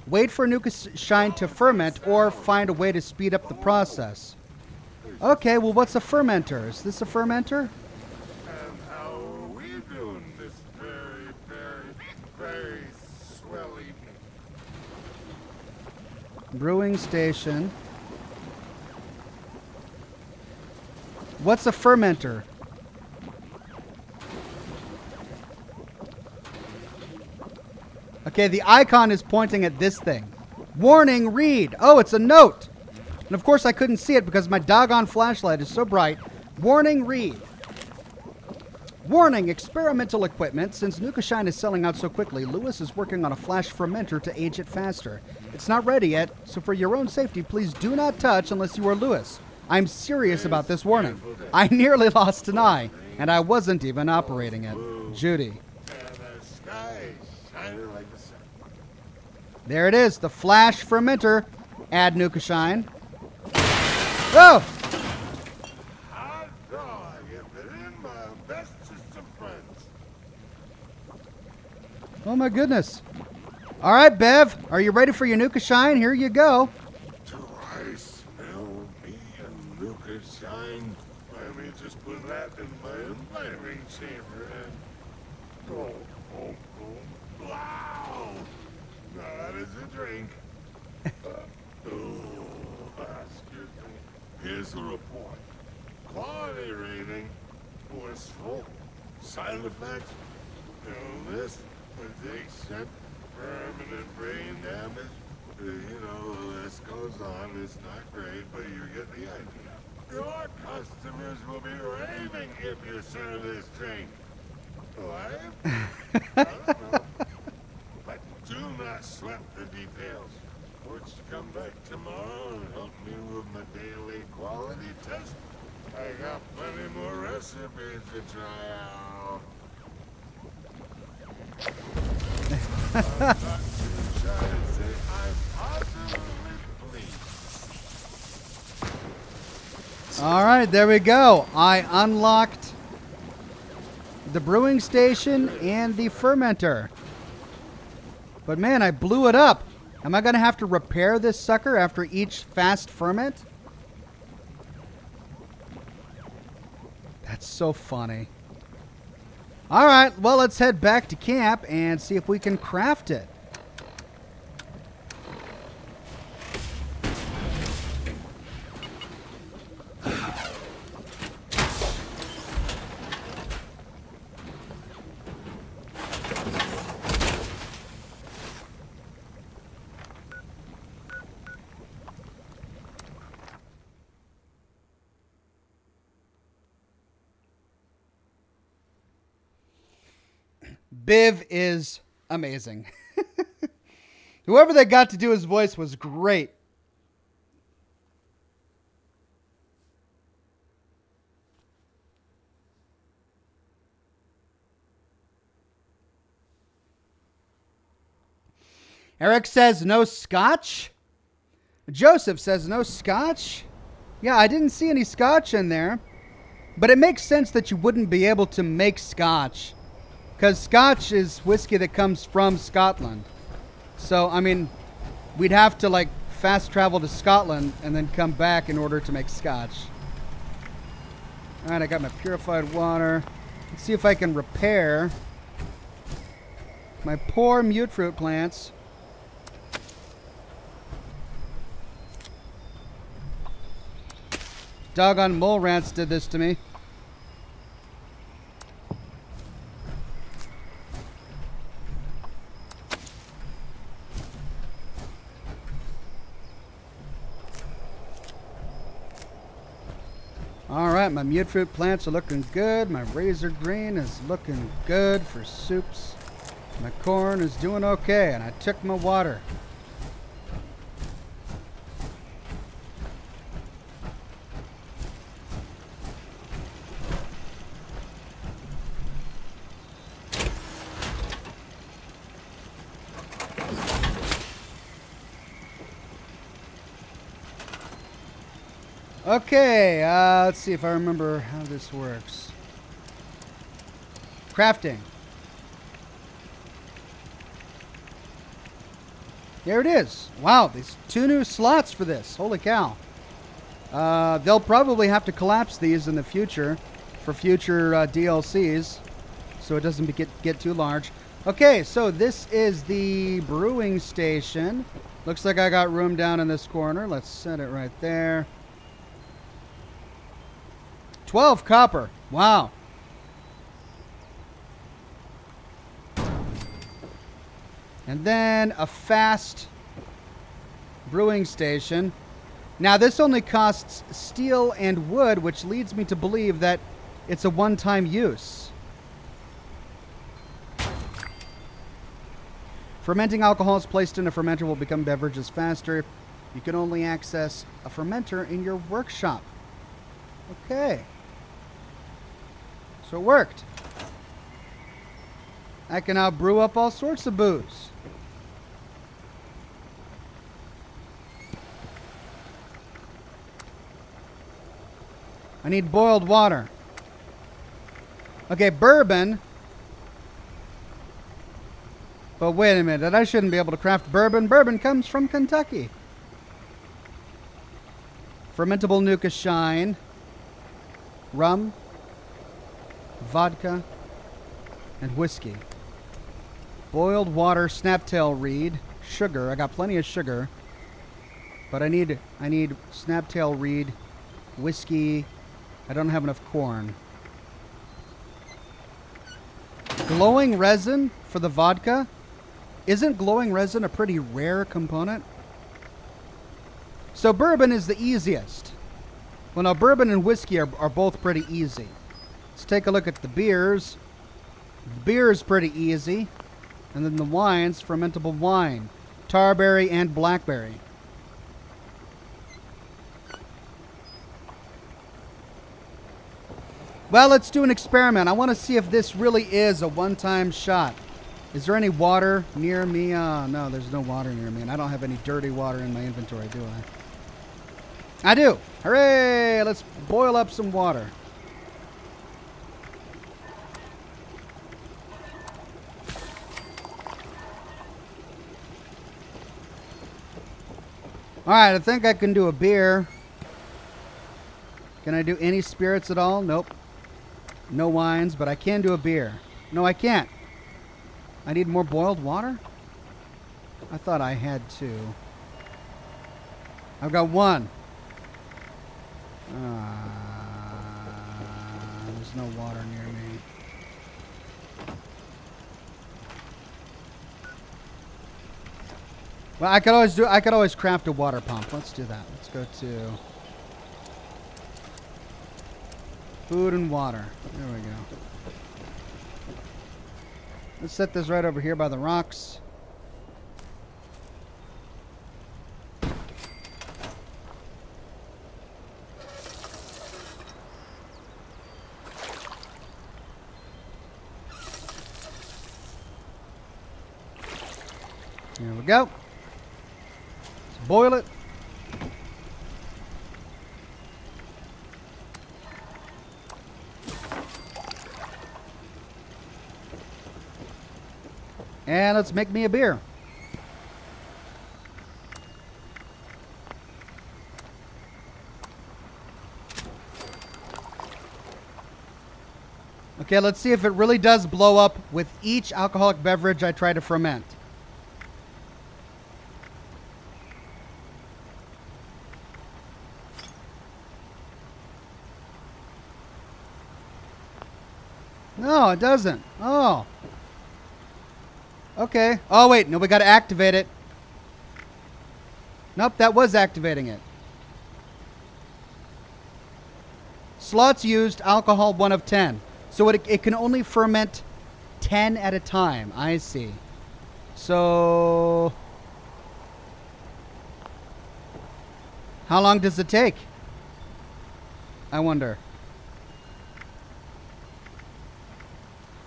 Wait for Nukashine to ferment or find a way to speed up the process. Okay, well, what's a fermenter? Is this a fermenter? And how are we doing this very, very swell evening? Brewing station. What's a fermenter? Okay, the icon is pointing at this thing. Warning, read. Oh, it's a note. And of course I couldn't see it because my doggone flashlight is so bright. Warning, read. Warning, experimental equipment. Since Nukashine is selling out so quickly, Lewis is working on a flash fermenter to age it faster. It's not ready yet, so for your own safety, please do not touch unless you are Lewis. I'm serious about this warning. I nearly lost an eye, and I wasn't even operating it. Judy. And the sky is shining like the sun. There it is, the flash fermenter. Add Nukashine. Oh! Hot dog, if it ain't my bestest of friends. Oh my goodness. All right, Bev, are you ready for your Nukashine? Here you go. Do I smell me a Nukashine? Let me just put that in my enlightening chamber and... Oh, wow! Now that is a drink. Excuse me. Here's the report. Quality rating, blissful. Side effects, illness, addiction, permanent brain damage. You know, the list goes on. It's not great, but you get the idea. Your customers will be raving if you serve this drink. What? I don't know. But do not sweat the details. Would you come back tomorrow and help me with my daily quality test? I got plenty more recipes to try out. I'm not too shy to say I'm positively pleased. All right, there we go. I unlocked the brewing station and the fermenter. But man, I blew it up. Am I going to have to repair this sucker after each fast ferment? That's so funny. All right, well, let's head back to camp and see if we can craft it. Biv is amazing. Whoever they got to do his voice was great. Eric says no scotch. Joseph says no scotch. Yeah, I didn't see any scotch in there. But it makes sense that you wouldn't be able to make scotch. Because scotch is whiskey that comes from Scotland. So, I mean, we'd have to, like, fast travel to Scotland and then come back in order to make scotch. Alright, I got my purified water. Let's see if I can repair my poor mute fruit plants. Doggone mole rats did this to me. Alright, my mute fruit plants are looking good. My razor green is looking good for soups. My corn is doing okay, and I took my water. Okay, let's see if I remember how this works. Crafting. There it is. Wow, these 2 new slots for this. Holy cow. They'll probably have to collapse these in the future for future DLCs so it doesn't get too large. Okay, so this is the brewing station. Looks like I got room down in this corner. Let's set it right there. 12 copper. Wow. And then a fast brewing station. Now this only costs steel and wood, which leads me to believe that it's a one-time use. Fermenting alcohols placed in a fermenter will become beverages faster. You can only access a fermenter in your workshop. Okay. So it worked. I can now brew up all sorts of booze. I need boiled water. Okay, bourbon. But wait a minute, I shouldn't be able to craft bourbon. Bourbon comes from Kentucky. Fermentable Nukashine. Rum. Vodka. And whiskey. Boiled water, snaptail reed. Sugar. I got plenty of sugar. But I need snaptail reed. Whiskey. I don't have enough corn. Glowing resin for the vodka. Isn't glowing resin a pretty rare component? So bourbon is the easiest. Well, now bourbon and whiskey are both pretty easy. Let's take a look at the beers. Beer is pretty easy. And then the wines, fermentable wine. Tarberry and blackberry. Well, let's do an experiment. I want to see if this really is a one-time shot. Is there any water near me? No, there's no water near me. And I don't have any dirty water in my inventory, do I? I do. Hooray! Let's boil up some water. Alright, I think I can do a beer. Can I do any spirits at all? Nope. No wines, but I can do a beer. No, I can't. I need more boiled water? I thought I had two. I've got one. There's no water near me. Well, I could always craft a water pump. Let's do that. Let's go to food and water. There we go. Let's set this right over here by the rocks. There we go. Let's boil it. And let's make me a beer. Okay, let's see if it really does blow up with each alcoholic beverage I try to ferment. No, it doesn't. Oh. Okay. Oh, wait. No, we got to activate it. Nope, that was activating it. Slots used, alcohol 1 of 10. So it can only ferment 10 at a time. I see. So how long does it take? I wonder.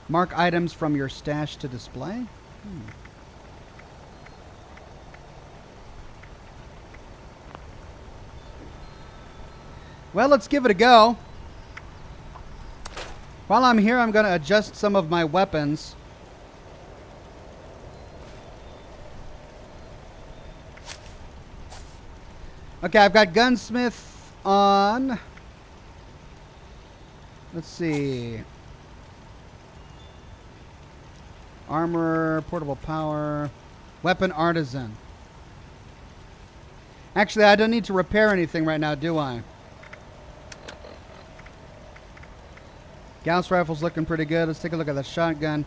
Mark items from your stash to display. Well, let's give it a go. While I'm here, I'm going to adjust some of my weapons. Okay, I've got gunsmith on. Let's see. Armor, portable power, weapon artisan. Actually, I don't need to repair anything right now, do I? Gauss rifle's looking pretty good. Let's take a look at the shotgun.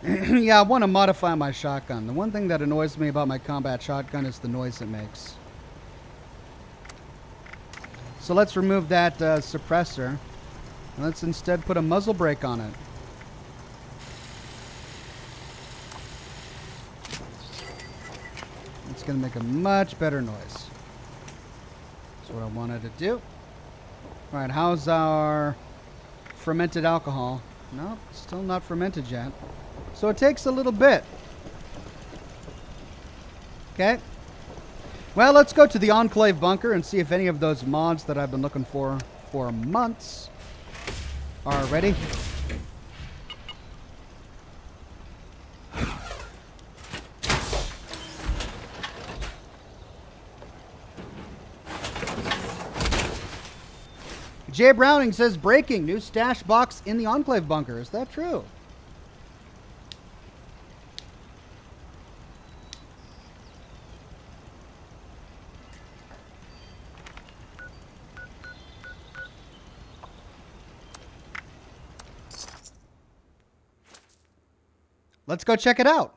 Yeah, I want to modify my shotgun. The one thing that annoys me about my combat shotgun is the noise it makes. So let's remove that suppressor. And let's instead put a muzzle brake on it. It's going to make a much better noise. That's what I wanted to do. All right, how's our fermented alcohol? No, still not fermented yet. So it takes a little bit. Okay. Well, let's go to the Enclave bunker and see if any of those mods that I've been looking for months are ready. Jay Browning says, breaking, new stash box in the Enclave bunker. Is that true? Let's go check it out.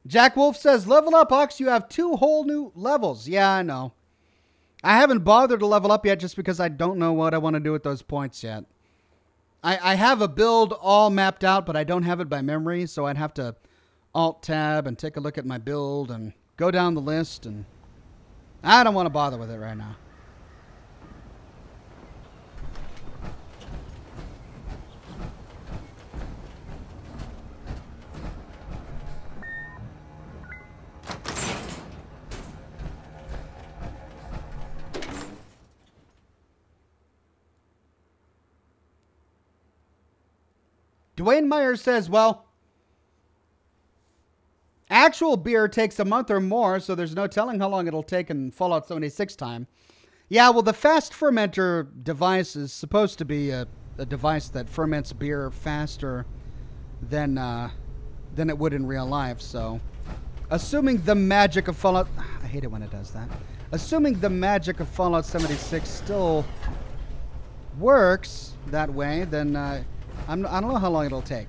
Jack Wolf says, level up, Ox. You have 2 whole new levels. Yeah, I know. I haven't bothered to level up yet just because I don't know what I want to do with those points yet. I have a build all mapped out, but I don't have it by memory, so I'd have to Alt-Tab and take a look at my build and go down the list, and I don't want to bother with it right now. Dwayne Myers says, well, actual beer takes a month or more, so there's no telling how long it'll take in Fallout 76 time. Yeah, well, the fast fermenter device is supposed to be a device that ferments beer faster than it would in real life, so assuming the magic of Fallout... I hate it when it does that. Assuming the magic of Fallout 76 still works that way, then... I don't know how long it'll take.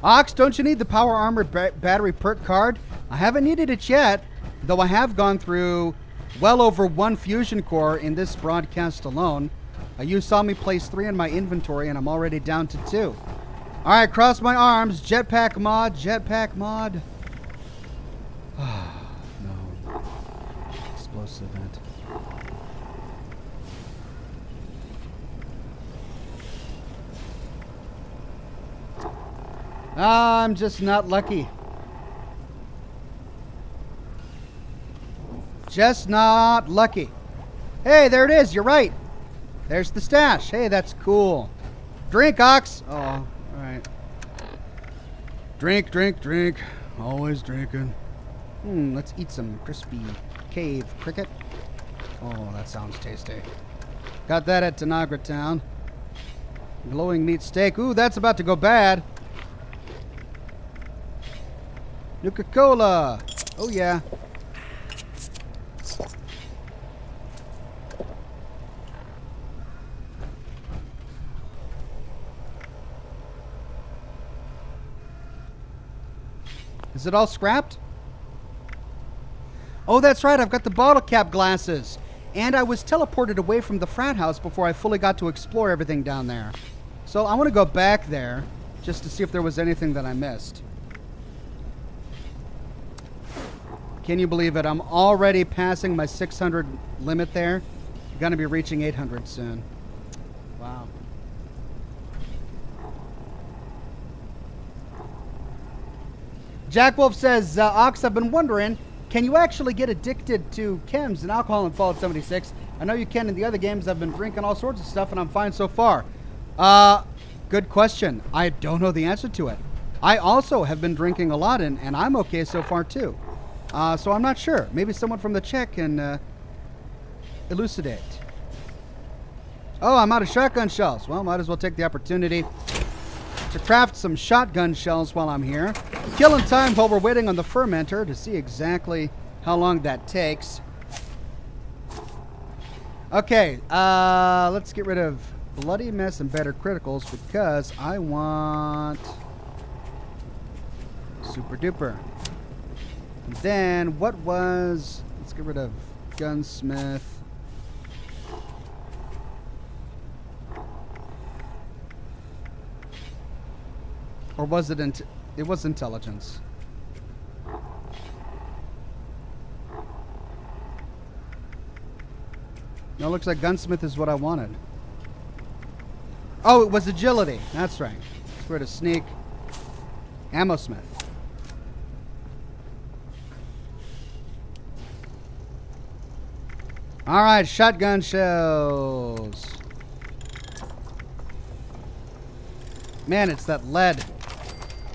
Ox, don't you need the power armored battery perk card? I haven't needed it yet, though I have gone through well over 1 fusion core in this broadcast alone. You saw me place 3 in my inventory, and I'm already down to 2. All right, cross my arms. Jetpack mod, jetpack mod. No. Explosive event. I'm just not lucky. Just not lucky. Hey, there it is. You're right. There's the stash. Hey, that's cool. Drink, Ox. Oh, all right. Drink, drink, drink. Always drinking. Let's eat some crispy cave cricket. Oh, that sounds tasty. Got that at Tanagra Town. Glowing meat steak. Ooh, that's about to go bad. Nuka-Cola. Oh, yeah. Is it all scrapped? Oh, that's right. I've got the bottle cap glasses. And I was teleported away from the frat house before I fully got to explore everything down there. So I want to go back there just to see if there was anything that I missed. Can you believe it? I'm already passing my 600 limit there. I'm going to be reaching 800 soon. Wow. Jack Wolf says, Ox, I've been wondering, can you actually get addicted to chems and alcohol in Fallout 76? I know you can in the other games. I've been drinking all sorts of stuff, and I'm fine so far. Good question. I don't know the answer to it. I also have been drinking a lot, and I'm okay so far, too. So I'm not sure. Maybe someone from the chat can elucidate. Oh, I'm out of shotgun shells. Well, might as well take the opportunity to craft some shotgun shells while I'm here. Killing time while we're waiting on the fermenter to see exactly how long that takes. Okay, let's get rid of bloody mess and better criticals because I want super duper. And then what was, let's get rid of gunsmith. Or was it, it was intelligence. No, it looks like gunsmith is what I wanted. Oh, it was agility. That's right. Let's get rid of sneak. Ammo smith. All right, shotgun shells. Man, it's that lead.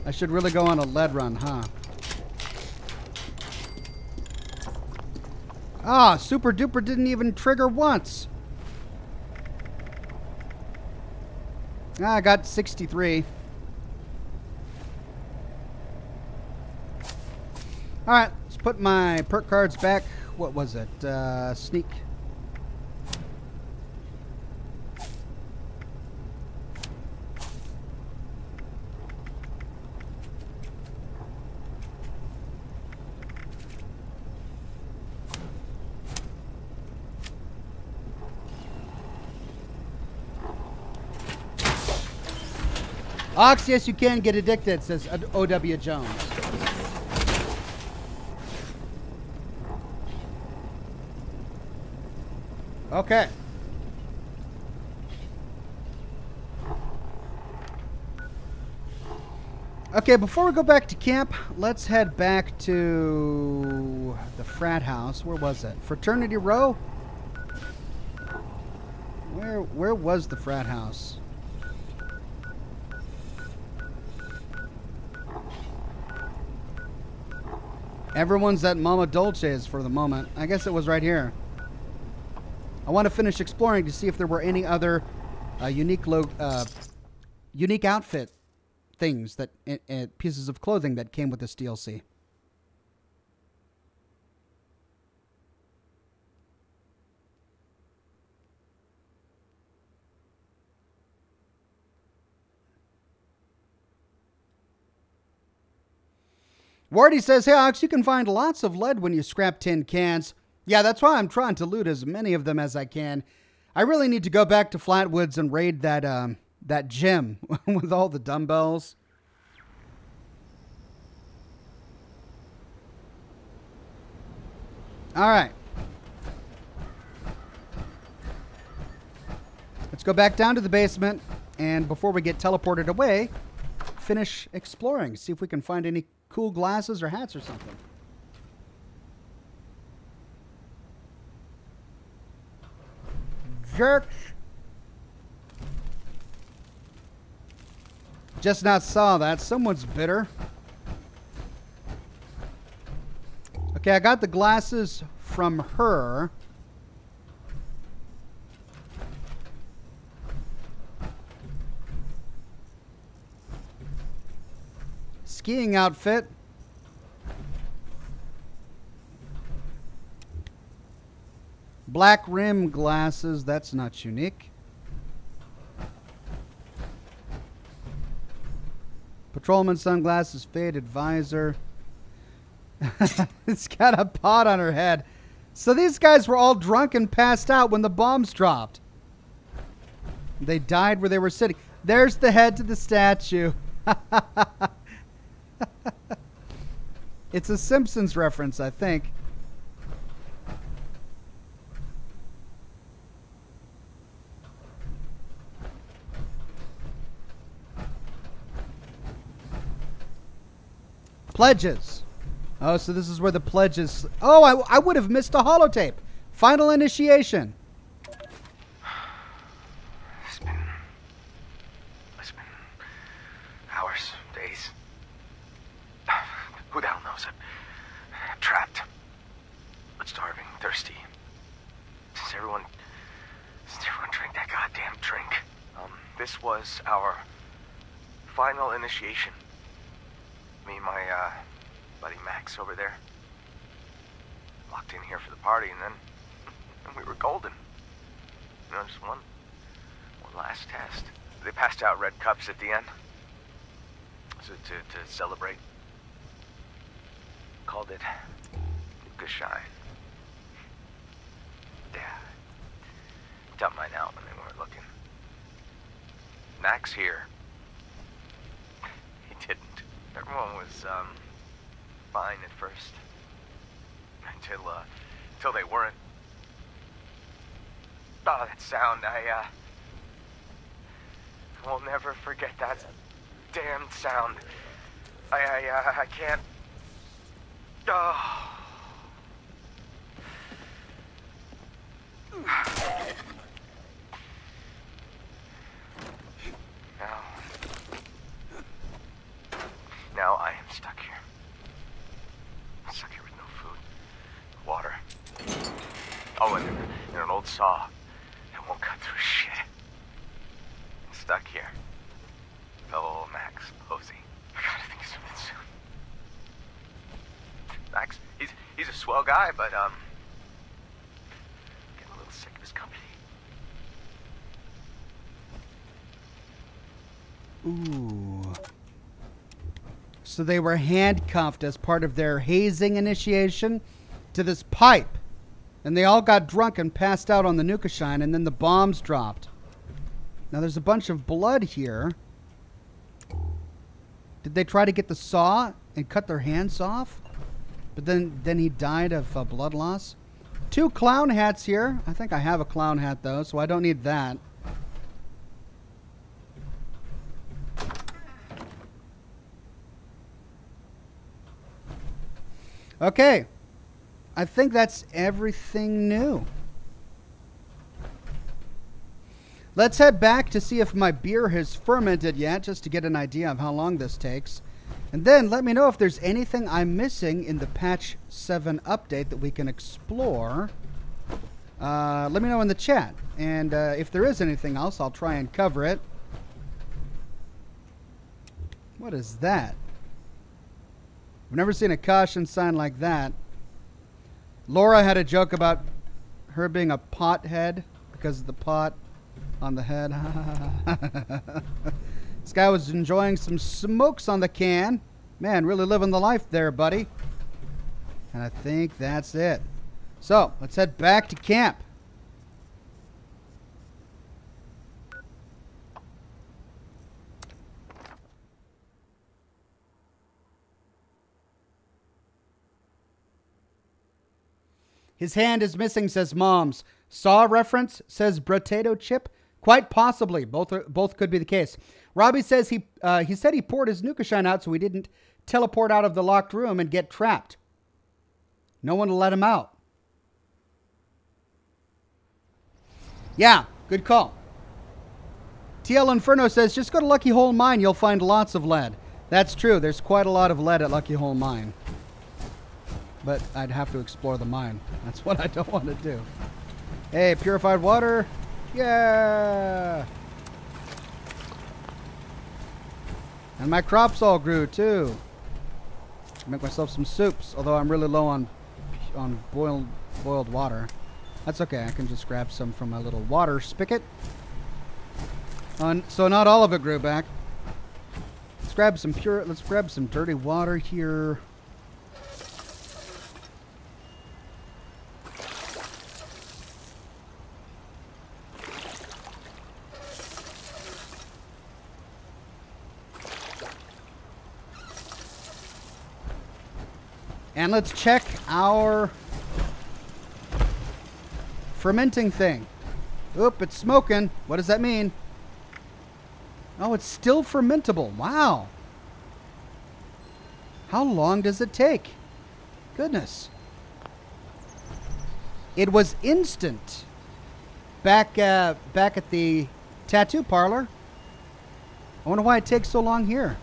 I should really go on a lead run, huh? Ah, super duper didn't even trigger once. Ah, I got 63. All right, let's put my perk cards back. What was it? Sneak. Ox, yes, you can get addicted, says O.W. Jones. Okay. Okay, before we go back to camp, let's head back to the frat house. Where was it? Fraternity Row? Where was the frat house? Everyone's at Mama Dolce's for the moment. I guess it was right here. I want to finish exploring to see if there were any other unique outfit things that pieces of clothing that came with this DLC. Wardy says, hey, Ox, you can find lots of lead when you scrap tin cans. Yeah, that's why I'm trying to loot as many of them as I can. I really need to go back to Flatwoods and raid that, that gym with all the dumbbells. All right. Let's go back down to the basement. And before we get teleported away, finish exploring. See if we can find any cool glasses or hats or something. jerk. Just not saw that. Someone's bitter. Okay, I got the glasses from her. Skiing outfit. Black rim glasses. That's not unique. Patrolman sunglasses, faded visor. It's got a pot on her head. So these guys were all drunk and passed out when the bombs dropped. They died where they were sitting. There's the head to the statue. It's a Simpsons reference, I think. Pledges. Oh, so this is where the pledges... Oh, I would have missed a holotape. Final initiation. It's been hours, days. Who the hell knows? I'm trapped. But starving, thirsty. Since everyone drank that goddamn drink. This was our final initiation. Me and my, buddy Max over there. Locked in here for the party, and then we were golden. You know, just one last test. They passed out red cups at the end. So to celebrate. Called it Nukashine. Yeah. Dumped mine out when they weren't looking. Max here. He didn't. Everyone was, fine at first. Until they weren't. Oh, that sound, I will never forget that damn sound. I can't. Oh. Now I am stuck here. I'm stuck here with no food, water. Oh, and an old saw that won't cut through shit. I'm stuck here. Fellow Max Posey. I gotta think of something soon. Max, he's a swell guy, but getting a little sick of his company. Ooh. So they were handcuffed as part of their hazing initiation to this pipe. And they all got drunk and passed out on the Nukashine, and then the bombs dropped. Now there's a bunch of blood here. Did they try to get the saw and cut their hands off? But then he died of blood loss. 2 clown hats here. I think I have a clown hat, though, so I don't need that. Okay, I think that's everything new. Let's head back to see if my beer has fermented yet, just to get an idea of how long this takes. And then let me know if there's anything I'm missing in the patch 7 update that we can explore. Let me know in the chat. And if there is anything else, I'll try and cover it. What is that? I've never seen a caution sign like that. Laura had a joke about her being a pothead because of the pot on the head. This guy was enjoying some smokes on the can. Man, really living the life there, buddy. And I think that's it. So, let's head back to camp. His hand is missing, says Moms. Saw reference, says Potato Chip. Quite possibly. Both could be the case. Robbie says he said he poured his Nukashine out so he didn't teleport out of the locked room and get trapped. No one will let him out. Yeah, good call. TL Inferno says, just go to Lucky Hole Mine. You'll find lots of lead. That's true. There's quite a lot of lead at Lucky Hole Mine. But I'd have to explore the mine. That's what I don't want to do. Hey, purified water. Yeah. And my crops all grew too. Make myself some soups, although I'm really low on boiled water. That's okay. I can just grab some from my little water spigot. So not all of it grew back. Let's grab some dirty water here. And let's check our fermenting thing. Oop, it's smoking. What does that mean? Oh, it's still fermentable. Wow. How long does it take? Goodness. It was instant back at the tattoo parlor. I wonder why it takes so long here.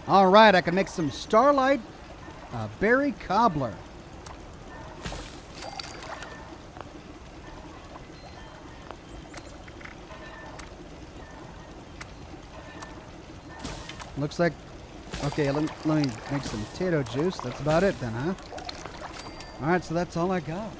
All right, I can make some Starlight Berry Cobbler. Looks like, okay, let me make some potato juice. That's about it then, huh? All right, so that's all I got.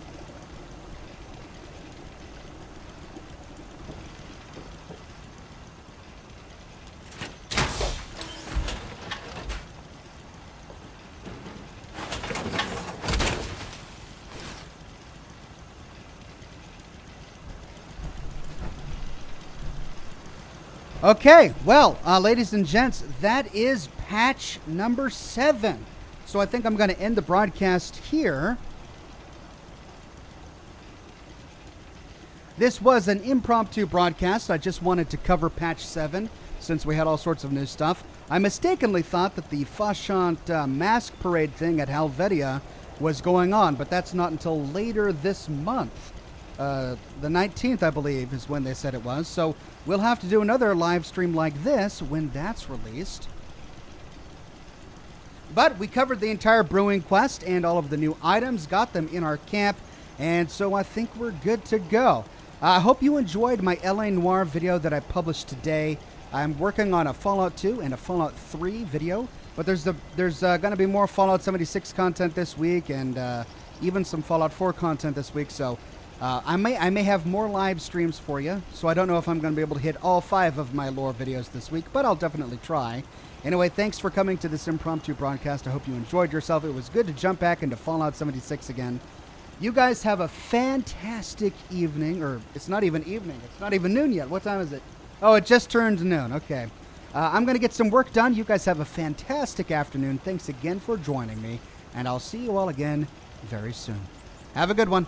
Okay, well, ladies and gents, that is patch number 7. So I think I'm going to end the broadcast here. This was an impromptu broadcast. I just wanted to cover patch 7 since we had all sorts of new stuff. I mistakenly thought that the Fashant mask parade thing at Helvetia was going on, but that's not until later this month. The 19th, I believe, is when they said it was. So we'll have to do another live stream like this when that's released. But we covered the entire brewing quest and all of the new items, got them in our camp, and so I think we're good to go. I hope you enjoyed my LA Noire video that I published today. I'm working on a Fallout 2 and a Fallout 3 video, but there's going to be more Fallout 76 content this week and even some Fallout 4 content this week, so I may have more live streams for you, so I don't know if I'm going to be able to hit all 5 of my lore videos this week, but I'll definitely try. Anyway, thanks for coming to this impromptu broadcast. I hope you enjoyed yourself. It was good to jump back into Fallout 76 again. You guys have a fantastic evening, or it's not even evening. It's not even noon yet. What time is it? Oh, it just turned noon. Okay. I'm going to get some work done. You guys have a fantastic afternoon. Thanks again for joining me, and I'll see you all again very soon. Have a good one.